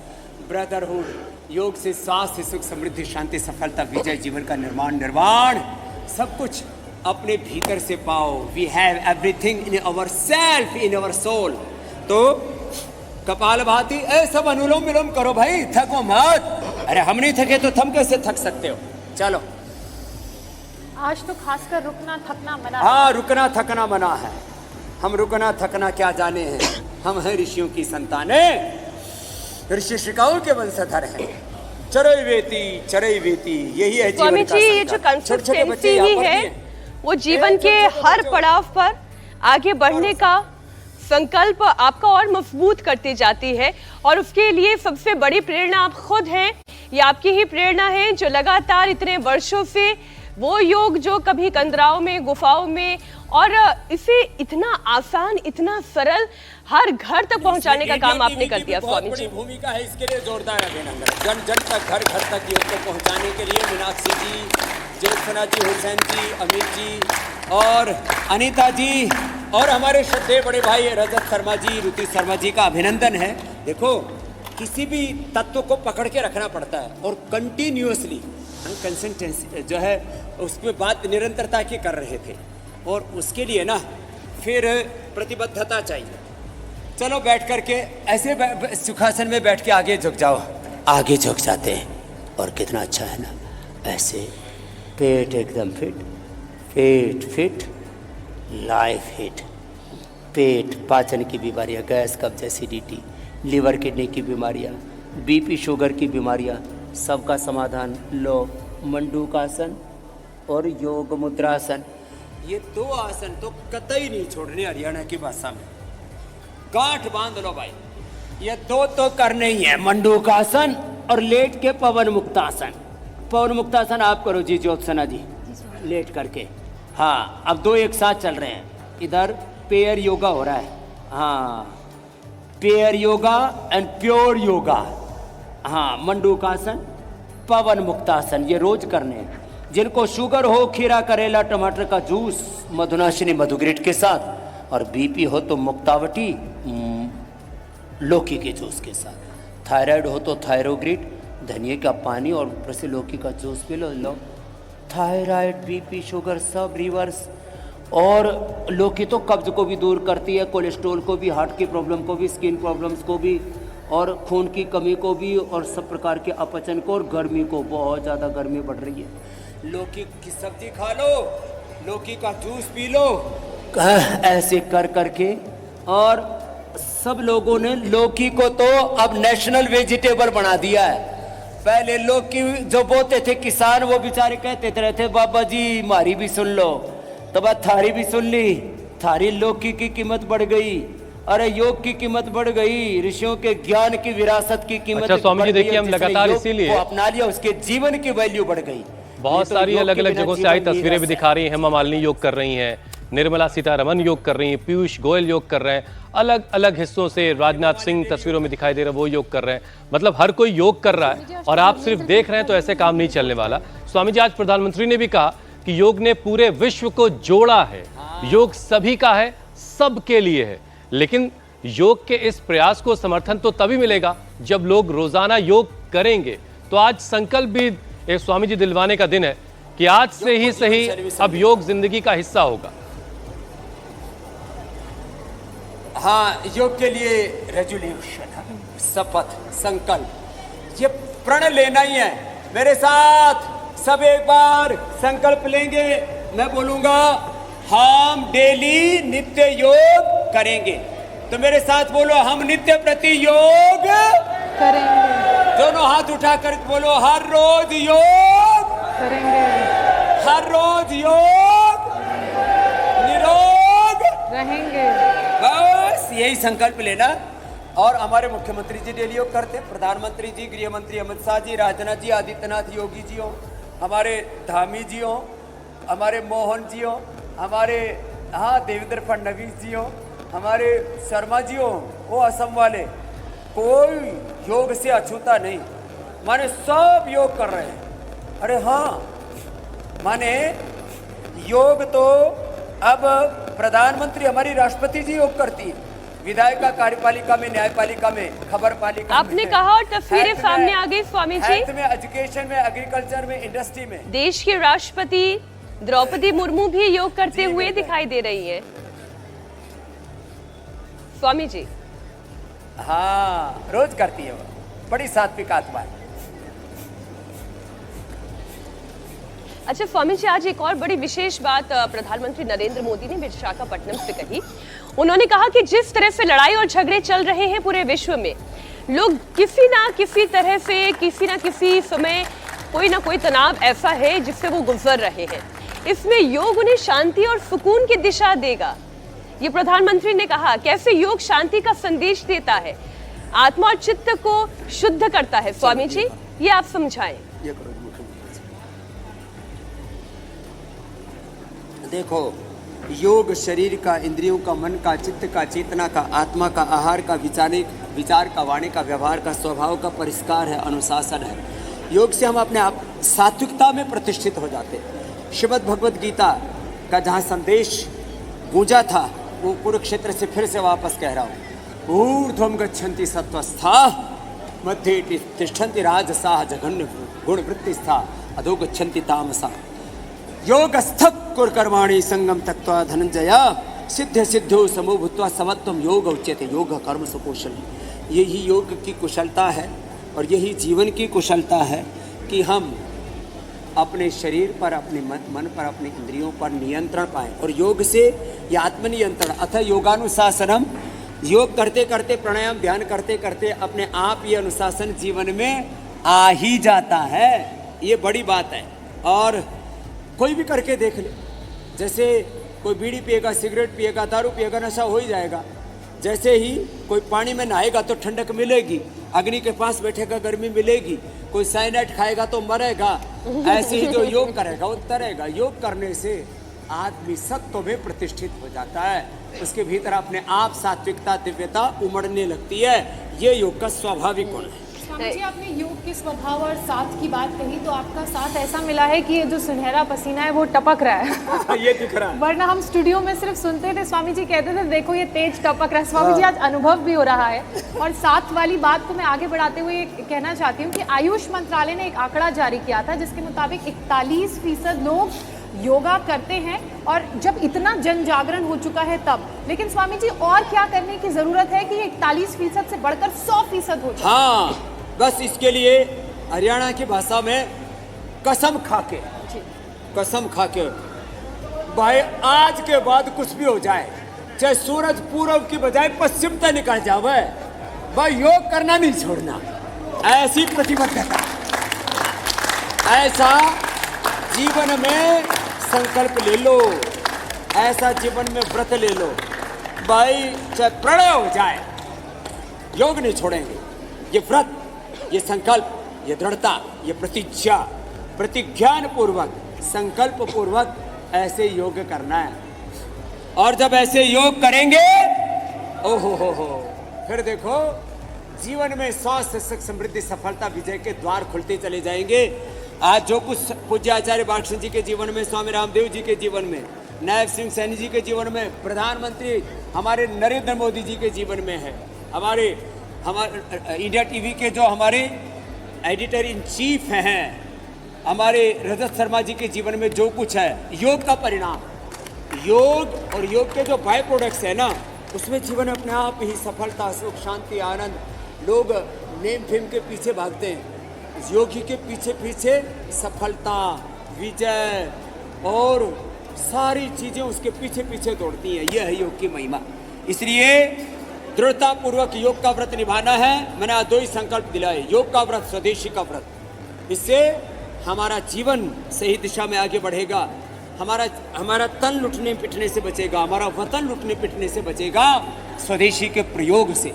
brotherhood. योग से स्वास्थ्य, सुख, समृद्धि, शांति, सफलता, विजय, जीवन का निर्माण सब कुछ अपने भीतर से पाओ। We have everything in our self, in our soul. तो कपालभाति, सब अनुलोम विलोम करो भाई, थको मत। अरे हम नहीं थके तो तुम कैसे थक सकते हो? चलो, आज तो खासकर रुकना थकना मना। हाँ, रुकना थकना मना है। हम रुकना थकना क्या जाने हैं, हम हैं ऋषियों की संतानें, ऋषि शिकाओं के वंशधर हैं। चरैवेति चरैवेति, यही है जीवन स्वामी का जी, ये जो संकल्प। कंसिस्टेंसी ही है, वो जीवन के हर पड़ाव पर आगे बढ़ने का संकल्प आपका और मजबूत करती जाती है। और उसके लिए सबसे बड़ी प्रेरणा आप खुद हैं। ये आपकी ही प्रेरणा है जो लगातार इतने वर्षों से वो योग जो कभी कंदराओं में, गुफाओं में, और इसे इतना आसान, इतना सरल हर घर तक पहुंचाने का काम आपने कर दिया स्वामी जी। भूमिका है, इसके लिए जोरदार अभिनंदन। जन जन तक, घर घर तक योग को पहुंचाने के लिए मीनाक्षी जी, ज्योत्सना जी, हुसैन जी, अमित जी और अनीता जी और हमारे श्रद्धेय बड़े भाई रजत शर्मा जी, ऋतु शर्मा जी का अभिनंदन है। देखो, किसी भी तत्व को पकड़ के रखना पड़ता है और कंटिन्यूअसली कंसिस्टेंसी जो है उसमें बात निरंतरता की कर रहे थे। और उसके लिए ना फिर प्रतिबद्धता चाहिए। चलो बैठ करके ऐसे सुखासन में बैठ के आगे झुक जाओ। आगे झुक जाते हैं और कितना अच्छा है ना, ऐसे पेट एकदम फिट, पेट फिट, लाइफ हिट। पेट, पाचन की बीमारियां, गैस, कब्ज, एसिडिटी, लीवर, किडनी की बीमारियां, बीपी, शुगर की बीमारियां, सबका समाधान लो मंडूकासन और योग मुद्रासन। ये दो आसन तो कतई नहीं छोड़ने हरियाणा की भाषा में। गांठ बांध लो भाई, ये दो तो करने ही है, मंडूकासन और लेट के पवन मुक्तासन। पवन मुक्तासन आप करो जी ज्योत्सना जी, लेट करके। हाँ, अब दो एक साथ चल रहे हैं। इधर पेयर योगा हो रहा है, हाँ, pair yoga and pure yoga. हाँ, मंडूकासन, पवन मुक्तासन, ये रोज करने हैं। जिनको शुगर हो, खीरा, करेला, टमाटर का जूस, मधुनाशिनी मधुग्रिट के साथ, और बीपी हो तो मुक्तावटी लौकी के जूस के साथ। थायराइड हो तो थायरोग्रिट, धनिया का पानी और ऊपर से लौकी का juice P low. Thyroid, BP, sugar सब रिवर्स। और लौकी तो कब्ज को भी दूर करती है, कोलेस्ट्रॉल को भी, हार्ट की प्रॉब्लम को भी, स्किन प्रॉब्लम्स को भी, और खून की कमी को भी, और सब प्रकार के अपचन को, और गर्मी को, बहुत ज़्यादा गर्मी बढ़ रही है। लौकी की सब्जी खा लो, लौकी का जूस पी लो, ऐसे कर करके। और सब लोगों ने लौकी को तो अब नेशनल वेजिटेबल बना दिया है। पहले लौकी जो बोते थे किसान, वो बेचारे कहते रहते बाबा जी हमारी भी सुन लो, तो बात थारी भी सुन ली। थारी लौकी की कीमत बढ़ गई, अरे योग की कीमत बढ़ गई, ऋषियों के ज्ञान की विरासत की कीमत। अच्छा स्वामी जी, देखिए हम लगातार इसीलिए अपना लिया, उसके जीवन की वैल्यू बढ़ गई। बहुत सारी अलग अलग जगहों से आई तस्वीरें भी दिखा रही हैं। हेमा मालिनी योग कर रही हैं, निर्मला सीतारमन योग कर रही हैं, पीयूष गोयल योग कर रहे हैं, अलग अलग हिस्सों से राजनाथ सिंह तस्वीरों में दिखाई दे रहे हैं, वो योग कर रहे हैं। मतलब हर कोई योग कर रहा है और आप सिर्फ देख रहे हैं, तो ऐसे काम नहीं चलने वाला। स्वामी जी, आज प्रधानमंत्री ने भी कहा कि योग ने पूरे विश्व को जोड़ा है, योग सभी का है, सबके लिए है। लेकिन योग के इस प्रयास को समर्थन तो तभी मिलेगा जब लोग रोजाना योग करेंगे। तो आज संकल्प भी एक स्वामी जी दिलवाने का दिन है कि आज से ही सही अब योग जिंदगी का हिस्सा होगा। हाँ, योग के लिए रेजोल्यूशन, शपथ, संकल्प, ये प्रण लेना ही है। मेरे साथ सब एक बार संकल्प लेंगे। मैं बोलूंगा हम डेली नित्य योग करेंगे, तो मेरे साथ बोलो हम नित्य प्रति योग करेंगे। दोनों हाथ उठाकर बोलो हर रोज योग करेंगे, हर रोज योग, निरोग रहेंगे। बस यही संकल्प लेना। और हमारे मुख्यमंत्री जी डेली योग करते, प्रधानमंत्री जी, गृह मंत्री अमित शाह जी, राजनाथ जी, आदित्यनाथ योगी जी हो, हमारे धामी जी हो, हमारे मोहन जी हो, हमारे देवेंद्र फडणवीस जी हो, हमारे शर्मा जी हो, वो असम वाले, कोई योग से अछूता नहीं, माने सब योग कर रहे हैं। अरे हाँ, माने योग तो अब प्रधानमंत्री, हमारी राष्ट्रपति जी योग करती है, विधायिका, कार्यपालिका में, न्यायपालिका में, खबर पालिका। आपने कहा और तस्वीरें सामने आ गई स्वामी जी, हेल्थ में, एजुकेशन में, एग्रीकल्चर में, इंडस्ट्री में। देश की राष्ट्रपति द्रौपदी मुर्मू भी योग करते हुए दिखाई दे रही है स्वामी जी। हाँ, रोज करती है वो, बड़ी सात्विक आत्मा है। अच्छा स्वामी जी, आज एक और बड़ी विशेष बात प्रधानमंत्री नरेंद्र मोदी ने विशाखापट्टनम से कही। उन्होंने कहा कि जिस तरह से लड़ाई और झगड़े चल रहे हैं पूरे विश्व में, लोग किसी ना किसी तरह से, किसी ना किसी समय कोई ना कोई तनाव ऐसा है जिससे वो गुजर रहे हैं। इसमें योग उन्हें शांति और सुकून की दिशा देगा, ये प्रधानमंत्री ने कहा। कैसे योग शांति का संदेश देता है, आत्मा और चित्त को शुद्ध करता है स्वामी जी, ये आप समझाएं। देखो, योग शरीर का, इंद्रियों का, मन का, चित्त का, चेतना का, आत्मा का, आहार का, विचार का, वाणी का, व्यवहार का, स्वभाव का परिष्कार है, अनुशासन है। योग से हम अपने आप सात्विकता में प्रतिष्ठित हो जाते हैं। श्रीमद् भगवद गीता का जहाँ संदेश गूंजा था, वो कुरुक्षेत्र से फिर से वापस कह रहा हूँ। ऊर्ध्वं गच्छन्ति सत्वस्था, मध्ये तिष्ठन्ति राजसाः, जघन्य गुणवृत्तिस्था, अधो गच्छन्ति तामसा। योगस्थ कुरकर्माणि संगम त्यक्त्वा धनंजय, सिद्ध सिद्धो समो भूत्वा समत्वम योग उच्यते योग कर्म सुकौशल। यही योग की कुशलता है और यही जीवन की कुशलता है कि हम अपने शरीर पर, अपने मन पर, अपने इंद्रियों पर नियंत्रण पाएं। और योग से यह आत्मनियंत्रण अथ योगानुशासनम, योग करते करते, प्राणायाम ध्यान करते करते अपने आप ये अनुशासन जीवन में आ ही जाता है। ये बड़ी बात है। और कोई भी करके देख ले, जैसे कोई बीड़ी पिएगा, सिगरेट पिएगा, दारू पिएगा, नशा हो ही जाएगा। जैसे ही कोई पानी में नहाएगा तो ठंडक मिलेगी, अग्नि के पास बैठेगा गर्मी मिलेगी, कोई साइनाइड खाएगा तो मरेगा। ऐसे ही जो योग करेगा वो तरेगा। योग करने से आदमी सत्व में प्रतिष्ठित हो जाता है, उसके भीतर अपने आप सात्विकता, दिव्यता उमड़ने लगती है। ये योग का स्वाभाविक गुण है। स्वामी जी, आपने योग के स्वभाव और साथ की बात कही, तो आपका साथ ऐसा मिला है कि ये जो सुनहरा पसीना है वो टपक रहा है। ये दिख रहा है। वरना हम स्टूडियो में सिर्फ सुनते थे, स्वामी जी कहते थे देखो ये तेज टपक रहा है। स्वामी जी आज अनुभव भी हो रहा है। और साथ वाली बात को मैं आगे बढ़ाते हुए कहना चाहती हूँ कि आयुष मंत्रालय ने एक आंकड़ा जारी किया था जिसके मुताबिक 41% लोग योगा करते हैं। और जब इतना जन जागरण हो चुका है तब, लेकिन स्वामी जी और क्या करने की जरूरत है कि 41% से बढ़कर 100% हो जाए? हाँ, बस इसके लिए हरियाणा की भाषा में कसम खाके, कसम खाके भाई आज के बाद कुछ भी हो जाए, चाहे सूरज पूरब की बजाय पश्चिम तक निकल जावे, भाई योग करना नहीं छोड़ना। ऐसी प्रतिबद्धता, ऐसा जीवन में संकल्प ले लो, ऐसा जीवन में व्रत ले लो भाई, चाहे प्रलय हो जाए योग नहीं छोड़ेंगे। ये व्रत, ये संकल्प, ये दृढ़ता, ये प्रतिज्ञा, प्रतिज्ञान पूर्वक, संकल्प पूर्वक ऐसे योग करना है। और जब ऐसे योग करेंगे, ओहो हो, फिर देखो जीवन में स्वास्थ्य, सुख, समृद्धि, सफलता, विजय के द्वार खुलते चले जाएंगे। आज जो कुछ पूज्य आचार्य बालकृष्ण जी के जीवन में, स्वामी रामदेव जी के जीवन में, नायब सिंह सैनी जी के जीवन में, प्रधानमंत्री हमारे नरेंद्र मोदी जी के जीवन में है, हमारे इंडिया टीवी के जो हमारे एडिटर इन चीफ हैं, हमारे रजत शर्मा जी के जीवन में जो कुछ है, योग का परिणाम। योग और योग के जो बाय प्रोडक्ट्स है ना, उसमें जीवन अपने आप ही सफलता, सुख, शांति, आनंद। लोग नेम फेम के पीछे भागते हैं, योगी के पीछे पीछे सफलता, विजय और सारी चीजें उसके पीछे पीछे दौड़ती हैं। यह है योग की महिमा। इसलिए दृढ़ता पूर्वक योग का व्रत निभाना है। मैंने आज 2 ही संकल्प दिलाए, योग का व्रत, स्वदेशी का व्रत। इससे हमारा जीवन सही दिशा में आगे बढ़ेगा, हमारा तन लुटने पिटने से बचेगा, हमारा वतन लुटने पिटने से बचेगा स्वदेशी के प्रयोग से।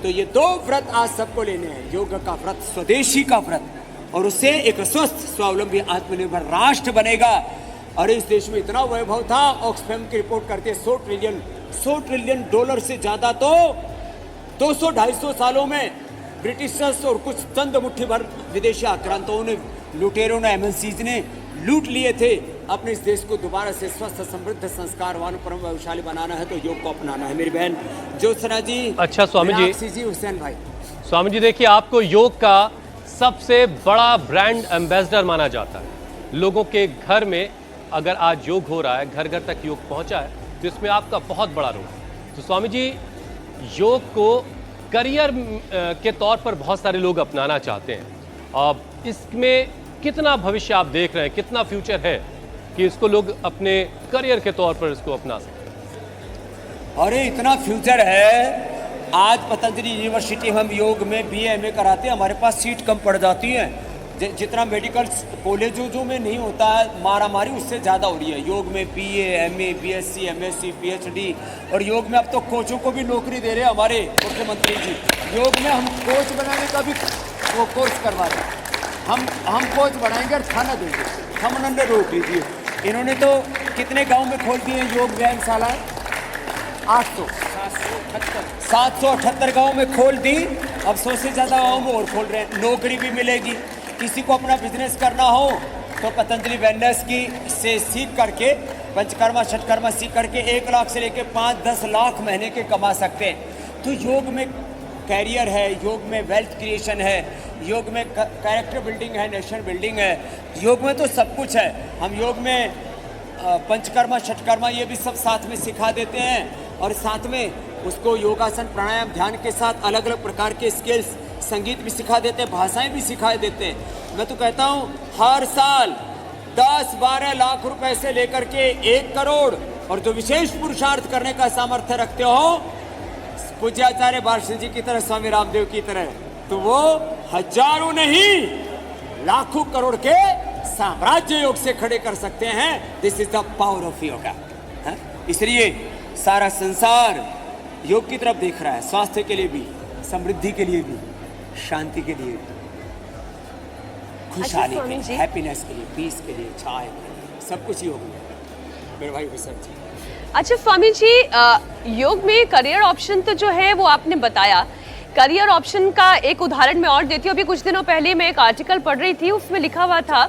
तो ये 2 व्रत आज सबको लेने हैं, योग का व्रत, स्वदेशी का व्रत, और उससे एक स्वस्थ, स्वावलंबी, आत्मनिर्भर राष्ट्र बनेगा। और इस देश में इतना वैभव था, ऑक्सफैम की रिपोर्ट करते हैं $100 ट्रिलियन डॉलर से ज्यादा तो 200-250 सालों में ब्रिटिशर्स और कुछ चंद मुट्ठी भर विदेशी आक्रांतों ने, लुटेरों ने, एमएनसीज ने लूट लिए थे। अपने इस देश को दोबारा से स्वस्थ, समृद्ध, संस्कारवान, परम वैभवशाली बनाना है तो योग को अपनाना है। मेरी बहन ज्योत्सना जी। अच्छा स्वामी जी, हुसैन भाई। स्वामी जी देखिए, आपको योग का सबसे बड़ा ब्रांड एम्बेसडर माना जाता है। लोगों के घर में अगर आज योग हो रहा है, घर घर तक योग पहुंचा है, तो इसमें आपका बहुत बड़ा रोल है। तो स्वामी जी, योग को करियर के तौर पर बहुत सारे लोग अपनाना चाहते हैं, अब इसमें कितना भविष्य आप देख रहे हैं, कितना फ्यूचर है कि इसको लोग अपने करियर के तौर पर इसको अपना सकें? अरे इतना फ्यूचर है। आज पतंजलि यूनिवर्सिटी हम योग में BA MA कराते हैं, हमारे पास सीट कम पड़ जाती है। जितना मेडिकल कॉलेजों में नहीं होता है मारामारी, उससे ज़्यादा हो रही है। योग में BA MA BSc MSc PhD, और योग में अब तो कोचों को भी नौकरी दे रहे हैं हमारे मुख्यमंत्री जी। योग में हम कोच बनाने का भी वो कोर्स करवा रहे हैं। हम कोच बनाएंगे और खाना देंगे, हम उन्होंने रोक लीजिए। इन्होंने तो कितने गांव में खोल दिए योग व्यायामशाला? 778 गांव में खोल दी। अब 100 से ज़्यादा गाँव में और खोल रहे हैं। नौकरी भी मिलेगी। किसी को अपना बिजनेस करना हो तो पतंजलि वेलनेस की से सीख करके, पंचकर्मा षटकर्मा सीख करके 1 लाख से लेकर 5-10 लाख महीने के कमा सकते हैं। तो योग में कैरियर है, योग में वेल्थ क्रिएशन है, योग में कैरेक्टर बिल्डिंग है, नेशन बिल्डिंग है, योग में तो सब कुछ है। हम योग में पंचकर्मा छठकर्मा ये भी सब साथ में सिखा देते हैं और साथ में उसको योगासन प्राणायाम ध्यान के साथ अलग अलग प्रकार के स्किल्स संगीत भी सिखा देते हैं, भाषाएं भी सिखा देते हैं। मैं तो कहता हूँ हर साल 10-12 लाख रुपए से लेकर के 1 करोड़ और जो विशेष पुरुषार्थ करने का सामर्थ्य रखते हो पूज्याचार्य बार्शी जी की तरह, स्वामी रामदेव की तरह, तो वो हजारों नहीं लाखों करोड़ के साम्राज्य योग से खड़े कर सकते हैं। This is the power of yoga. इसलिए सारा संसार योग की तरफ देख रहा है, स्वास्थ्य के लिए भी, समृद्धि के लिए भी, शांति के लिए भी, खुशहाली के लिए, हैप्पीनेस के लिए, पीस के लिए, चाय के लिए, सब कुछ योग में मेरे भाई विसर्ज जी। अच्छा स्वामी जी, योग में करियर ऑप्शन तो जो है वो आपने बताया, करियर ऑप्शन का एक उदाहरण मैं और देती हूँ। अभी कुछ दिनों पहले मैं एक आर्टिकल पढ़ रही थी, उसमें लिखा हुआ था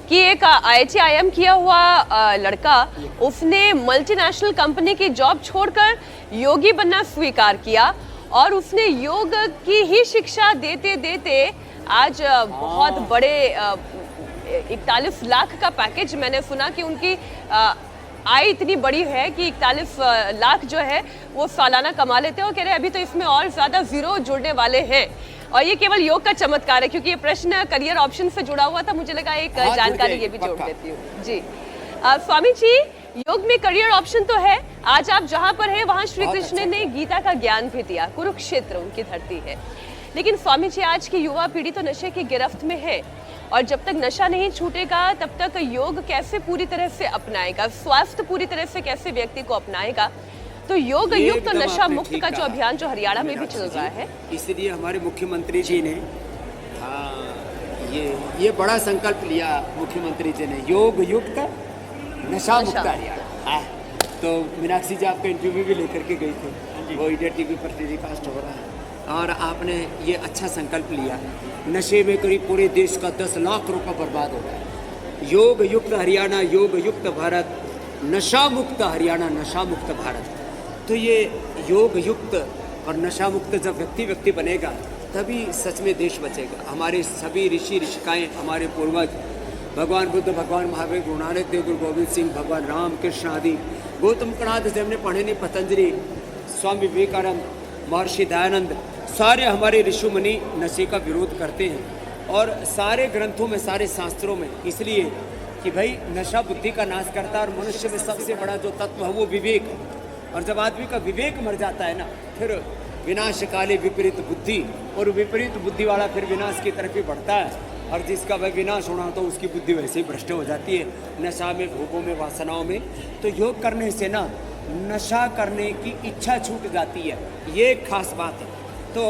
कि एक IIT-IIM किया हुआ लड़का, उसने मल्टीनेशनल कंपनी की जॉब छोड़कर योगी बनना स्वीकार किया और उसने योग की ही शिक्षा देते देते आज बहुत बड़े 41 लाख का पैकेज, मैंने सुना कि उनकी आय इतनी बड़ी है कि 41 लाख जो है वो सालाना कमा लेते हैं और कह रहे हैं अभी तो इसमें और ज्यादा जीरो जुड़ने वाले हैं। और ये केवल योग का चमत्कार है, क्योंकि ये प्रश्न करियर ऑप्शन से जुड़ा हुआ था, मुझे लगा एक जानकारी ये भी जोड़ देती हूँ जी। स्वामी जी, योग में करियर ऑप्शन तो है, आज आप जहाँ पर है वहाँ श्री कृष्ण ने गीता का ज्ञान भी दिया, कुरुक्षेत्र उनकी धरती है। लेकिन स्वामी जी, आज की युवा पीढ़ी तो नशे की गिरफ्त में है और जब तक नशा नहीं छूटेगा तब तक योग कैसे पूरी तरह से अपनाएगा, स्वास्थ्य पूरी तरह से कैसे व्यक्ति को अपनाएगा। तो योग युक्त नशा मुक्त का जो अभियान जो हरियाणा में भी चल रहा है, इसलिए हमारे मुख्यमंत्री जी ने ये बड़ा संकल्प लिया, मुख्यमंत्री जी ने योग युक्त नशा मुक्त हरियाणा। तो मीनाक्षी जी आपका इंटरव्यू भी लेकर के गई थी, वो इंडिया टीवी पर टेलीकास्ट हो रहा है और आपने ये अच्छा संकल्प लिया। नशे में करीब पूरे देश का 10 लाख रुपए बर्बाद हो गया। योग युक्त हरियाणा, योग युक्त भारत, नशा मुक्त हरियाणा, नशा मुक्त भारत। तो ये योग युक्त और नशा मुक्त जब व्यक्ति बनेगा तभी सच में देश बचेगा। हमारे सभी ऋषि ऋषिकाएँ, हमारे पूर्वज, भगवान बुद्ध, भगवान महावीर, गुरु नानक देव, गुरु गोविंद सिंह, भगवान राम कृष्ण आदि, गौतम कणाद से हमने पढ़े नहीं, पतंजलि, स्वामी विवेकानंद, महर्षि दयानंद, सारे हमारे ऋषि मुनि नशे का विरोध करते हैं और सारे ग्रंथों में, सारे शास्त्रों में, इसलिए कि भाई नशा बुद्धि का नाश करता है और मनुष्य में सबसे बड़ा जो तत्व है वो विवेक है। और जब आदमी का विवेक मर जाता है ना, फिर विनाश काले विपरीत बुद्धि, और विपरीत बुद्धि वाला फिर विनाश की तरफ ही बढ़ता है और जिसका वह विनाश होना तो उसकी बुद्धि वैसे ही भ्रष्ट हो जाती है, नशा में, भोगों में, वासनाओं में। तो योग करने से ना नशा करने की इच्छा छूट जाती है, ये एक खास बात है। तो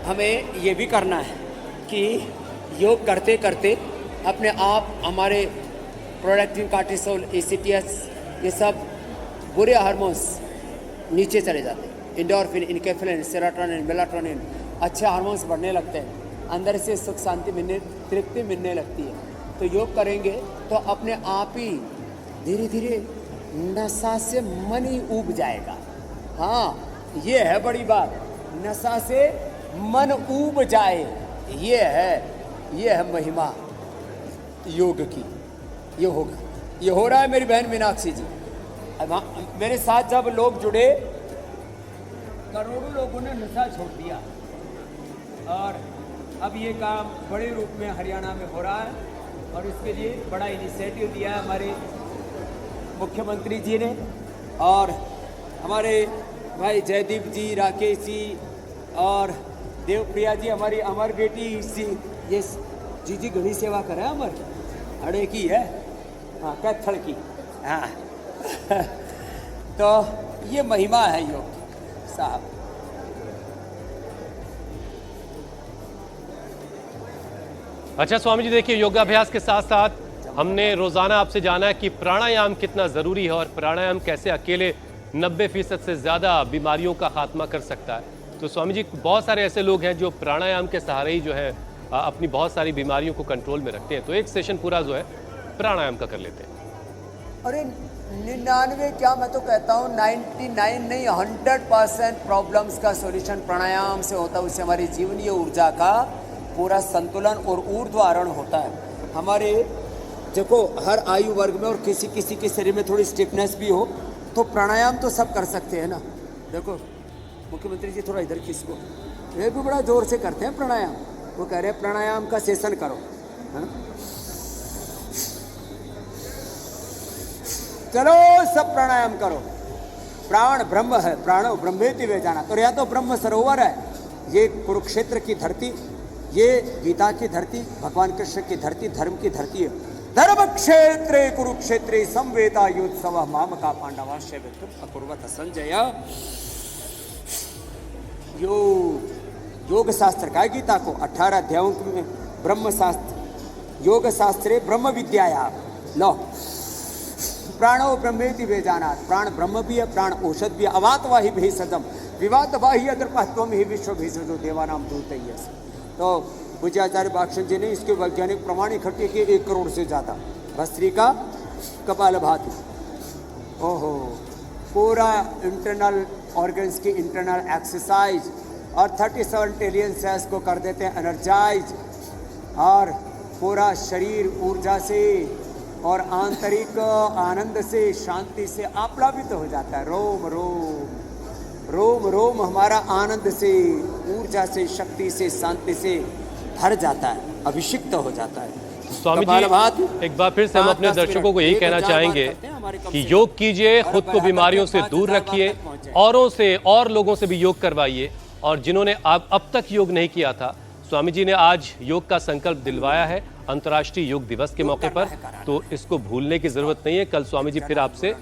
हमें ये भी करना है कि योग करते करते अपने आप हमारे प्रोडक्टिव कार्टिसोल, एसीटीएस, ये सब बुरे हार्मोन्स नीचे चले जाते हैं। एंडोर्फिन, इनकेफ्लिन, सेरोटोनिन, मेलाटोनिन, अच्छे हार्मोन्स बढ़ने लगते हैं, अंदर से सुख शांति मिलने, तृप्ति मिलने लगती है। तो योग करेंगे तो अपने आप ही धीरे धीरे नशा से मन ही ऊब जाएगा। हाँ, ये है बड़ी बात, नशा से मन ऊब जाए, ये है महिमा योग की। ये होगा, ये हो रहा है मेरी बहन मीनाक्षी जी। अब मेरे साथ जब लोग जुड़े, करोड़ों लोगों ने नशा छोड़ दिया और अब ये काम बड़े रूप में हरियाणा में हो रहा है और इसके लिए बड़ा इनिशिएटिव दिया है हमारे मुख्यमंत्री जी ने और हमारे भाई जयदीप जी, राकेश जी और देवप्रिया जी, हमारी अमर बेटी सी, ये जी घनी सेवा करे अमर, अड़े की है, हाँ, कैथल की, हाँ। तो ये महिमा है योग साहब। अच्छा स्वामी जी, देखिए योगाभ्यास के साथ साथ हमने रोजाना आपसे जाना है कि प्राणायाम कितना जरूरी है और प्राणायाम कैसे अकेले 90% से ज्यादा बीमारियों का खात्मा कर सकता है। तो स्वामी जी, बहुत सारे ऐसे लोग हैं जो प्राणायाम के सहारे ही जो है अपनी बहुत सारी बीमारियों को कंट्रोल में रखते हैं। तो एक सेशन पूरा जो है प्राणायाम का कर लेते हैं। अरे 99 क्या, मैं तो कहता हूँ 99 नहीं 100% प्रॉब्लम्स का सॉल्यूशन प्राणायाम से होता है। उससे हमारी जीवनीय ऊर्जा का पूरा संतुलन और ऊर्ध्वारोहण होता है। हमारे देखो हर आयु वर्ग में और किसी किसी के शरीर में थोड़ी स्टिफनेस भी हो तो प्राणायाम तो सब कर सकते हैं ना। देखो मुख्यमंत्री जी थोड़ा इधर खींचो, ये भी बड़ा जोर से करते हैं प्राणायाम। वो कह रहे हैं प्राणायाम का सेशन करो, है ना। चलो सब प्राणायाम करो। प्राण ब्रह्म है, प्राणो ब्रह्मेति वे जाना। और यहाँ तो ब्रह्म सरोवर है, ये कुरुक्षेत्र की धरती, ये गीता की धरती, भगवान कृष्ण की धरती, धर्म की धरती है। धर्म क्षेत्रे कुरुक्षेत्रे संवेदा योत्सव माम का पांडवाश्य अकुर्वत संजय। योग शास्त्र का गीता को 18 अध्यायों में ब्रह्म शास्त्र, योग शास्त्रे ब्रह्म विद्याया लो प्राणो ब्रह्मेति वेजानात्। प्राण ब्रह्म भी है, प्राण औषध भी है। अवातवाही भेषजम विवादवाही अदर्पत्वम ही विश्व भेषजो देवानाम दूतय्य। तो पूज्य आचार्य बाक्षण जी ने इसके वैज्ञानिक प्रमाण इकट्ठे किए 1 करोड़ से ज़्यादा। भस्त्रिका कपालभाति, ओहो, पूरा इंटरनल ऑर्गन्स की इंटरनल एक्सरसाइज और 37 ट्रिलियन सेल्स को कर देते हैं एनर्जाइज, और पूरा शरीर ऊर्जा से और आंतरिक आनंद से, शांति से आप्लावित हो जाता है। रोम रोम रोम रोम हमारा आनंद से, ऊर्जा से, शक्ति से, शांति से भर जाता है, अभिषिक्त हो जाता है। स्वामी जी एक बार फिर से हम अपने दर्शकों को यही कहना चाहेंगे कि योग कीजिए, खुद को बीमारियों से दूर रखिए, औरों से और लोगों से भी योग करवाइए। और जिन्होंने अब तक योग नहीं किया था, स्वामी जी ने आज योग का संकल्प दिलवाया है अंतर्राष्ट्रीय योग दिवस के मौके पर, तो इसको भूलने की जरूरत नहीं है। कल स्वामी जी फिर आपसे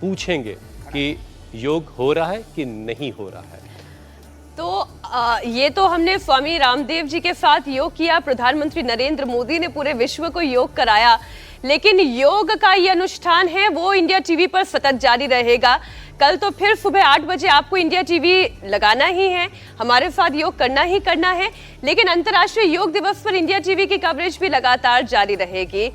पूछेंगे कि योग हो रहा है कि नहीं हो रहा है। तो ये तो हमने स्वामी रामदेव जी के साथ योग किया, प्रधानमंत्री नरेंद्र मोदी ने पूरे विश्व को योग कराया, लेकिन योग का ये अनुष्ठान है वो इंडिया टीवी पर सतत जारी रहेगा। कल तो फिर सुबह 8 बजे आपको इंडिया टीवी लगाना ही है, हमारे साथ योग करना ही करना है, लेकिन अंतर्राष्ट्रीय योग दिवस पर इंडिया टीवी की कवरेज भी लगातार जारी रहेगी।